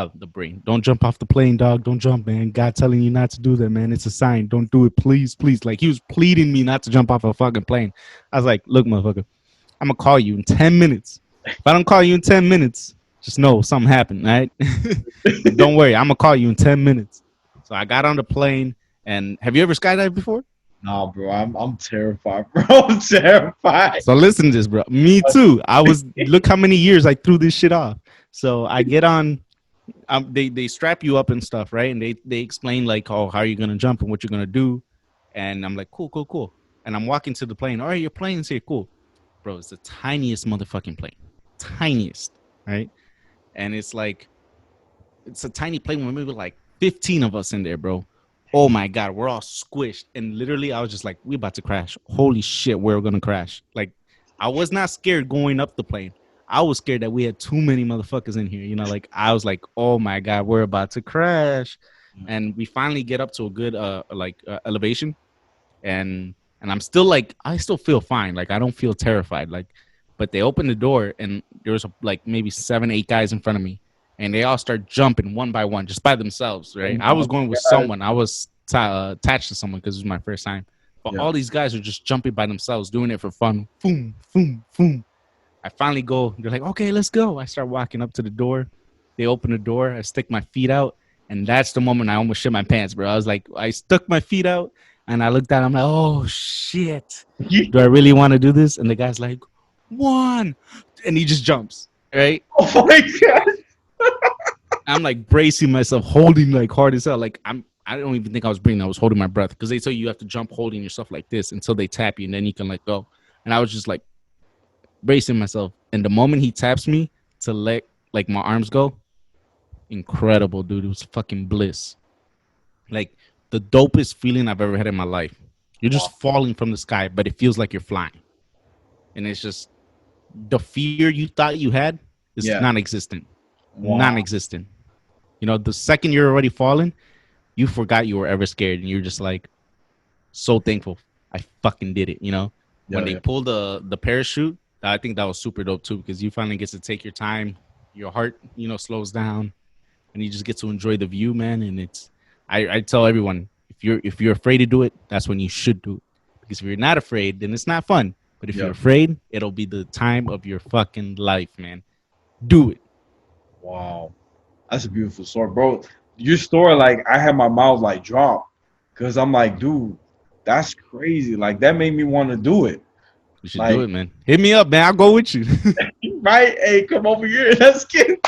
jump off the plane, dog. Don't jump, man. God telling you not to do that, man. It's a sign. Don't do it, please, please. Like he was pleading me not to jump off a fucking plane. I was like, look, motherfucker, I'm gonna call you in 10 minutes. If I don't call you in 10 minutes, just know something happened, right? Don't worry, I'm gonna call you in 10 minutes. So I got on the plane, and have you ever skydived before? Nah, bro, I'm terrified, bro. I'm terrified. So listen to this, bro. Me too. Look how many years I threw this shit off. So I get on, they strap you up and stuff, right? And they explain how are you gonna jump and what you're gonna do, and I'm like, cool. And I'm walking to the plane. All right, your plane's here, cool, bro. It's the tiniest motherfucking plane, tiniest, right? And it's a tiny plane with maybe 15 of us in there, bro. Oh my God, we're all squished, and literally I was just like, we about to crash. Holy shit, we're gonna crash. I was not scared going up the plane. I was scared that we had too many motherfuckers in here. I was like, oh my God, we're about to crash. And we finally get up to a good elevation, and I'm still I still feel fine. I don't feel terrified. But they opened the door, and there was maybe 7-8 guys in front of me, and they all start jumping one by one just by themselves, right? I was going with someone. I was attached to someone because it was my first time. But all these guys are just jumping by themselves, doing it for fun. Boom, boom, boom. I finally go. They're like, okay, let's go. I start walking up to the door. They open the door. I stick my feet out. And that's the moment I almost shit my pants, bro. I was like, I stuck my feet out, and I looked at him. I'm like, oh, shit. Do I really want to do this? And the guy's like, 1. And he just jumps, right? Oh, my God. I'm bracing myself, holding hard as hell. I don't even think I was breathing. I was holding my breath because they tell you have to jump holding yourself like this until they tap you, and then you can let go. And I was just like, bracing myself. And the moment he taps me to let like my arms go, incredible, dude. It was fucking bliss. Like the dopest feeling I've ever had in my life. You're just Wow. falling from the sky, but it feels like you're flying. And it's just the fear you thought you had is Yeah. non-existent. Wow. Non-existent. You know, the second you're already falling, you forgot you were ever scared, and you're just like so thankful. I fucking did it. You know, when Yeah. they Yeah. pulled the parachute, I think that was super dope too because you finally get to take your time. Your heart, slows down, and you just get to enjoy the view, man. And I tell everyone if you're afraid to do it, that's when you should do it. Because if you're not afraid, then it's not fun. But if you're Yeah. afraid, it'll be the time of your fucking life, man. Do it. Wow. That's a beautiful story, bro. Your story, like, I had my mouth like drop because I'm like, dude, that's crazy. Like, that made me want to do it. You should do Like, it, man. Hit me up, man. I'll go with you. right? Hey, come over here. Let's get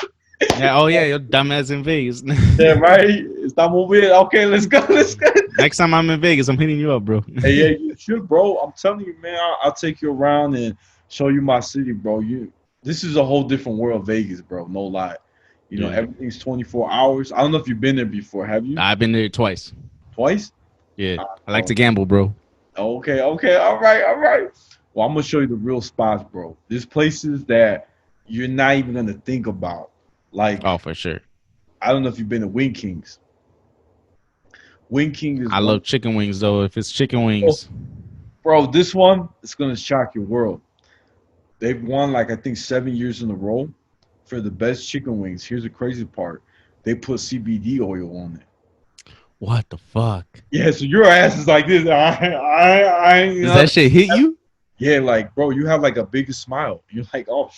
Yeah. Oh yeah, you're dumbass in Vegas. yeah, right. Estamos bien. Okay, let's go. Let's go. Next time I'm in Vegas, I'm hitting you up, bro. Hey, yeah, you should, bro. I'm telling you, man. I'll take you around and show you my city, bro. This is a whole different world, Vegas, bro. No lie. Yeah. Everything's 24 hours. I don't know if you've been there before. Have you? I've been there twice. Twice? Yeah. I like Oh, to gamble, bro. okay, okay. All right, all right. Well, I'm gonna show you the real spots, bro. There's places that you're not even gonna think about. Like, Oh, for sure. I don't know if you've been to Wing Kings. Wing King is I one. love chicken wings though. If it's chicken Oh, wings, bro, this one is gonna shock your world. They've won like I think 7 years in a row for the best chicken wings. Here's the crazy part: they put CBD oil on it. what the fuck? Yeah, so your ass is like this. Does that shit hit you? Yeah, like bro, you have like a bigger smile. You're like, oh,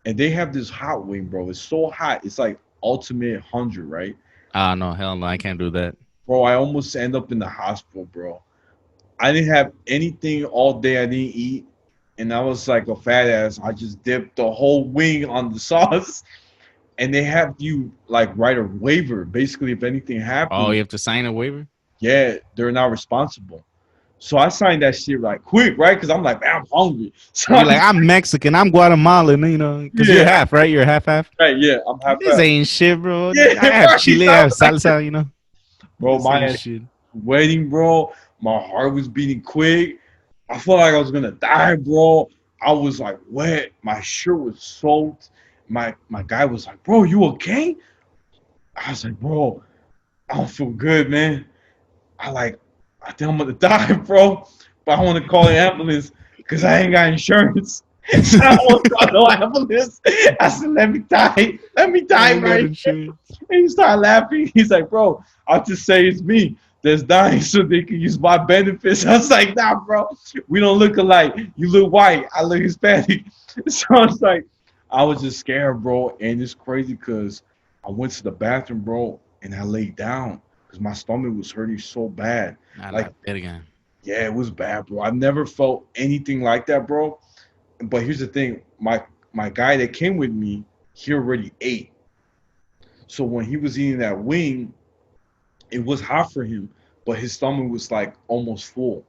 and they have this hot wing, bro. It's so hot. It's like ultimate 100, right? Ah, no, hell no, I can't do that. Bro, I almost end up in the hospital, bro. I didn't have anything all day. I didn't eat, and I was like a fat ass. I just dipped the whole wing on the sauce, and they have you like write a waiver. Basically, if anything Oh, happens, you have to sign a waiver? yeah, they're not responsible. So I signed that shit like quick, right? Because I'm like, man, I'm hungry. So You're like, I'm Mexican, I'm Guatemalan, because you're yeah, half, right? You're half. right, yeah, I'm half This fat. ain't shit, bro. Yeah, I have right. chile, I have salsa, Bro, This ain't my shit. wedding, bro. My heart was beating quick. I felt like I was gonna die, bro. I was like wet. My shirt was soaked. My guy was like, bro, you okay? I was like, bro, I don't feel good, man. I think I'm gonna die, bro. But I want to call an ambulance because I ain't got insurance. So I don't want to call no ambulance. I said, let me die. Let me I die ain't got right. insurance. And he started laughing. He's like, bro, I'll just say it's me that's dying so they can use my benefits. I was like, nah, bro, we don't look alike. You look white. I look Hispanic. So I was like, I was just scared, bro. And it's crazy because I went to the bathroom, bro, and I laid down because my stomach was hurting so bad. Nah, Like, not that again. yeah, it was bad, bro. I've never felt anything like that, bro. But here's the thing, my guy that came with me, he already ate. So when he was eating that wing, it was hot for him, but his stomach was like almost full.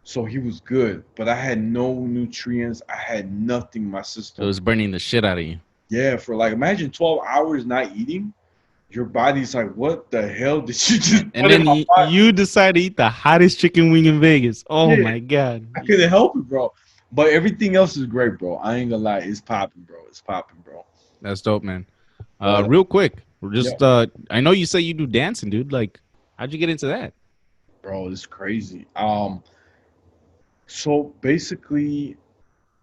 So he was good. But I had no nutrients. I had nothing in my So it system. was burning the shit out of you. Yeah, for like imagine 12 hours not eating. Your body's like, what the hell did you just And put in then my body? you decide to eat the hottest chicken wing in Vegas. Oh Yeah, my god. I couldn't help it, bro. But everything else is great, bro. I ain't gonna lie, it's popping, bro. It's popping, bro. That's dope, man. But Real quick, we're yeah, just I know you say you do dancing, dude. Like, how'd you get into that? bro, it's crazy. So basically,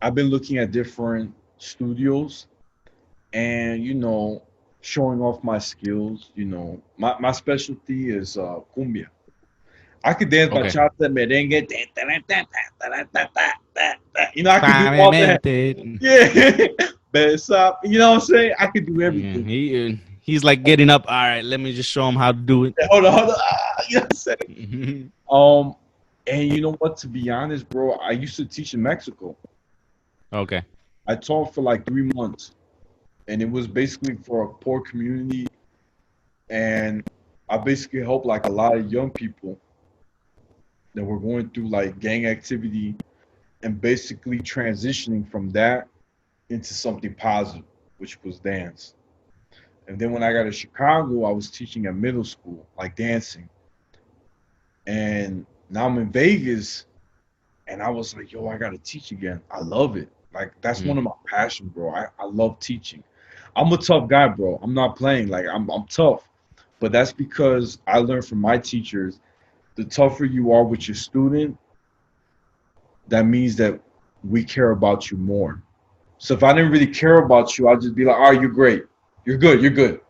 I've been looking at different studios and showing off my skills. My specialty is cumbia. I could dance Okay. bachata, merengue, I could do all that. Yeah, besa. You know what I'm saying? I could do Yeah, everything. he's like getting up. All right, let me just show him how to do it. Hold on, hold on. You know what I'm saying? Um, and you know what? To be honest, bro, I used to teach in Mexico. Okay. I taught for like 3 months, and it was basically for a poor community, and I basically helped like a lot of young people that were going through like gang activity and basically transitioning from that into something positive, which was dance. And then when I got to Chicago, I was teaching at middle school, like dancing. And now I'm in Vegas, and I was like, yo, I got to teach again. I love it. Like, that's one Mm. of my passions, bro. I love teaching. I'm a tough guy, bro. I'm not playing. Like, I'm tough. But that's because I learned from my teachers, the tougher you are with your student, that means that we care about you more. So if I didn't really care about you, I'd just be like, all right, you're great. You're good. You're good.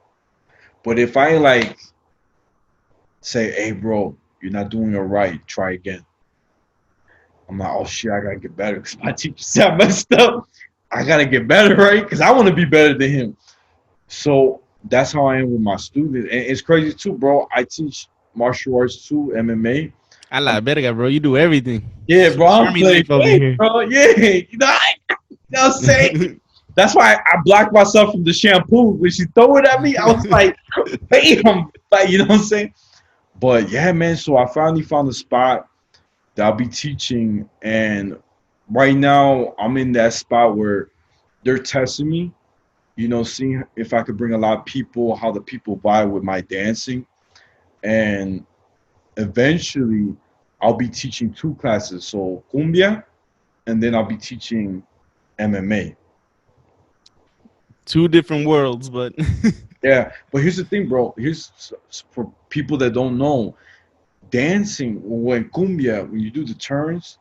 But if I like say, hey, bro, you're not doing it right, try again. I'm like, oh shit, I gotta get better because my teacher said I messed up. I gotta get better, right? Because I want to be better than him. So that's how I am with my students. And it's crazy too, bro. I teach martial arts too, MMA. I I'm, like better, bro. You do everything. yeah, bro, I'm Army playing life over great, here. bro. Yeah, you know what I'm saying? That's why I blocked myself from the shampoo. When she threw it at me, I was like, bam, like, you know what I'm saying? But yeah, man. So I finally found a spot that I'll be teaching, and right now I'm in that spot where they're testing me. You know, seeing if I could bring a lot of people, how the people vibe with my dancing, and eventually I'll be teaching two classes. So cumbia, and then I'll be teaching MMA. Two different worlds, but Yeah, but here's the thing, bro. Here's for people that don't know, dancing when cumbia, when you do the turns,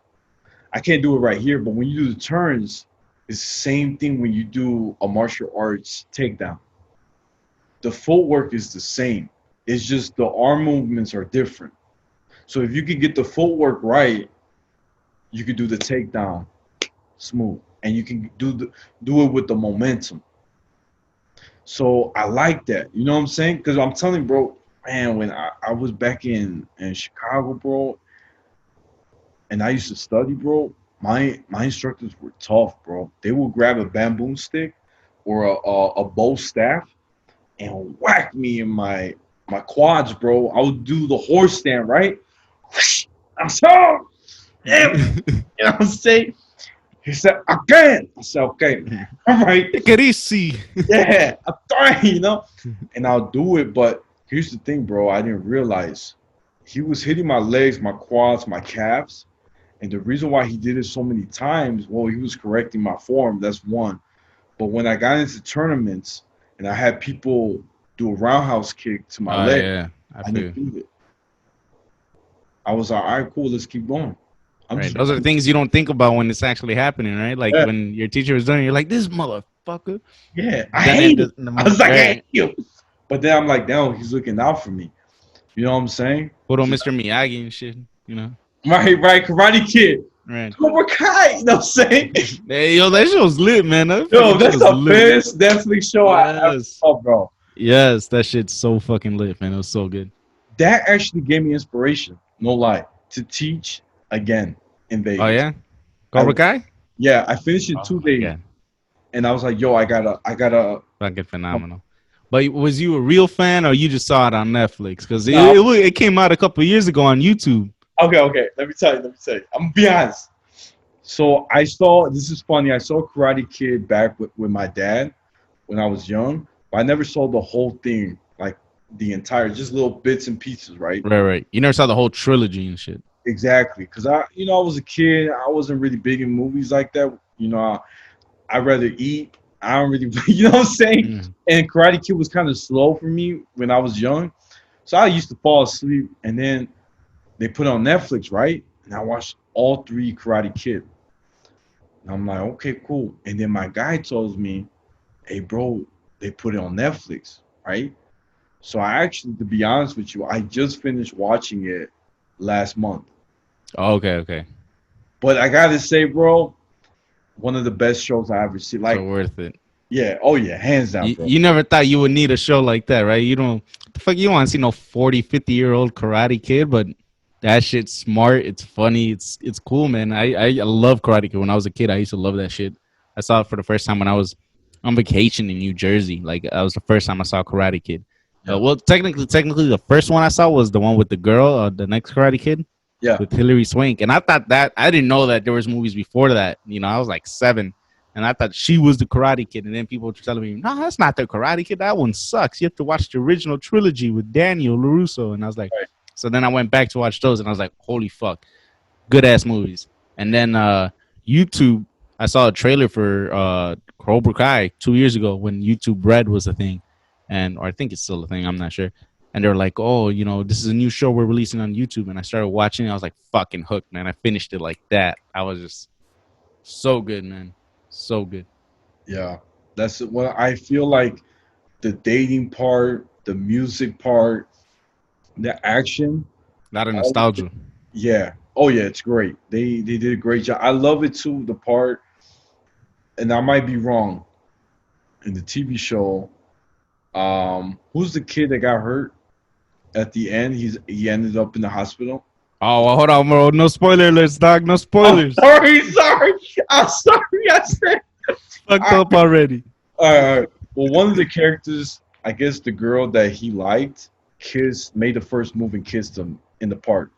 I can't do it right here, but when you do the turns, it's the same thing when you do a martial arts takedown. The footwork is the same. It's just the arm movements are different. So if you can get the footwork right, you can do the takedown smooth, and you can do it with the momentum. So I like that. You know what I'm saying? Because I'm telling you, bro, man, when I was back in Chicago, bro, and I used to study, bro, my instructors were tough, bro. They would grab a bamboo stick or a bow staff and whack me in my quads, bro. I would do the horse stand, right? I'm so, damn, you know what I'm saying? He said, again. I said, okay, all right. take it easy. Yeah, I'm trying, and I'll do it. But here's the thing, bro. I didn't realize he was hitting my legs, my quads, my calves. And the reason why he did it so many times, well, he was correcting my form. That's one. But when I got into tournaments and I had people do a roundhouse kick to my Oh leg, yeah, I I feel didn't do it. I was like, all right, cool, let's keep going. I'm right. just, Those are the things you don't think about when it's actually happening, right? Like yeah, when your teacher is doing, it, you're like, this motherfucker. yeah, I Then it hate it. does in the I was moment, like, I hate right? you. But then I'm like, no, he's looking out for me. You know what I'm saying? Photo Mr. Miyagi and shit, you know? Right, right, Karate Kid. Right. Cobra Kai, you know what I'm saying? Hey, yo, that show's lit, man. That Yo, fucking that's show's the lit. best Netflix show I ever Yes. saw, bro. Yes, that shit's so fucking lit, man. It was so good. That actually gave me inspiration, no lie, to teach again in Oh Vegas. yeah? I Cobra Kai? Yeah, I finished in Oh two my days, god. and I was like, yo, I gotta. Fucking phenomenal. But was you a real fan or you just saw it on Netflix? Because it, No, it came out a couple of years ago on YouTube. okay. Let me tell you. I'm gonna be honest. So I saw. This is funny. I saw Karate Kid back with my dad when I was young, but I never saw the whole thing, like the entire, just little bits and pieces, right? Right, right. You never saw the whole trilogy and shit. Exactly, because I was a kid. I wasn't really big in movies like that. I'd rather eat. I don't really, you know what I'm saying? Mm. And Karate Kid was kind of slow for me when I was young, so I used to fall asleep. And then they put it on Netflix, right? And I watched all three Karate Kid. And I'm like, okay, cool. And then my guy tells me, hey, bro, they put it on Netflix, right? So I actually, to be honest with you, I just finished watching it last month. Oh, okay, okay. But I gotta say, bro, one of the best shows I ever seen. So Like, worth it. yeah, oh yeah, hands down, You, bro. you never thought you would need a show like that, right? You don't, the fuck, you don't want to see no 40, 50-year-old Karate Kid, but that shit's smart. It's funny. It's cool, man. I love Karate Kid. When I was a kid, I used to love that shit. I saw it for the first time when I was on vacation in New Jersey. Like, that was the first time I saw Karate Kid. Yeah, Well, technically, the first one I saw was the one with the girl, the next Karate Kid. Yeah. with Hilary Swank, and I thought that I didn't know that there was movies before that. You know, I was like 7, and I thought she was the Karate Kid, and then people were telling me, "No, that's not the Karate Kid. That one sucks. You have to watch the original trilogy with Daniel LaRusso." And I was like, Right. so then I went back to watch those, and I was like, "Holy fuck, good ass movies." And then YouTube, I saw a trailer for Cobra Kai 2 years ago when YouTube Red was a thing, and or I think it's still a thing. I'm not sure. And they were like, "Oh, you know, this is a new show we're releasing on YouTube." And I started watching it. I was like, "Fucking hooked, man!" I finished it like that. I was just so good, man, so good. Yeah. That's what I feel like. The dating part, the music part, the action. A lot of All nostalgia. Yeah. Oh yeah, it's great. They did a great job. I love it too. The part, and I might be wrong in the TV show. Who's the kid that got hurt at the end? He ended up in the hospital. Oh, well, hold on, bro. No spoiler alerts, dog. No Oh, spoilers. sorry. I'm sorry. I said. Fucked I, up already. all right. Well, one of the characters, I guess the girl that he liked, made the first move and kissed him in the park.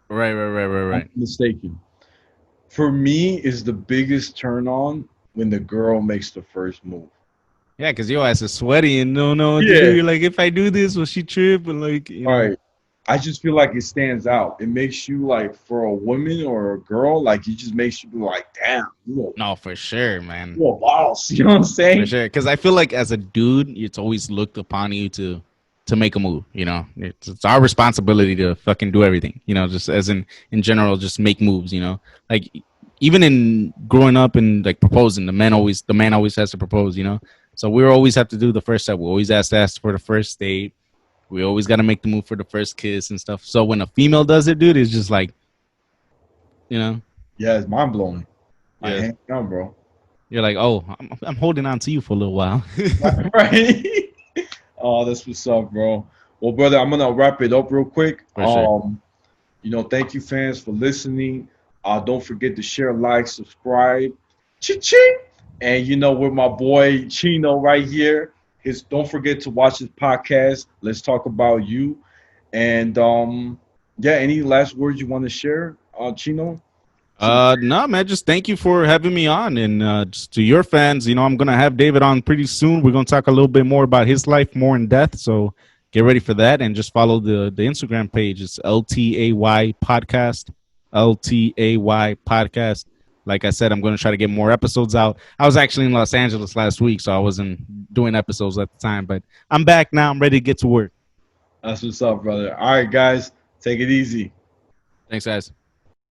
I'm Right. mistaken. For me, is the biggest turn on when the girl makes the first move. Yeah, because your ass is sweaty and don't know what to do. Yeah. You're like, if I do this, will she trip? And like, you All know. right. I just feel like it stands out. It makes you like for a woman or a girl, like it just makes you be like, damn, No, for sure, man. you a boss. You know what I'm For saying? sure. Because I feel like as a dude, it's always looked upon you to make a move. You know, it's our responsibility to fucking do everything. You know, just as in general, just make moves. You know, like even in growing up and like proposing, the man always has to propose. You know, so we always have to do the first step. We always have to ask for the first date. We always got to make the move for the first kiss and stuff. So when a female does it, dude, it's just like, you know, Yeah, it's mind blowing. I yeah, hang on, bro. you're like, oh, I'm holding on to you for a little while. Right. Oh, that's what's up, bro. Well, brother, I'm gonna wrap it up real quick. For sure. Thank you fans for listening. Don't forget to share, like, subscribe. Ching. And with my boy Chino right here. Don't forget to watch his podcast. Let's talk about you. And yeah, any last words you want to share, Chino? No, man, just thank you for having me on. And just to your fans, you know, I'm going to have David on pretty soon. We're going to talk a little bit more about his life, more in depth. So get ready for that and just follow the Instagram page. It's LTAY Podcast. LTAY Podcast. Like I said, I'm going to try to get more episodes out. I was actually in Los Angeles last week, so I wasn't doing episodes at the time, but I'm back now. I'm ready to get to work. That's what's up, brother. All right, guys, take it easy. Thanks, guys.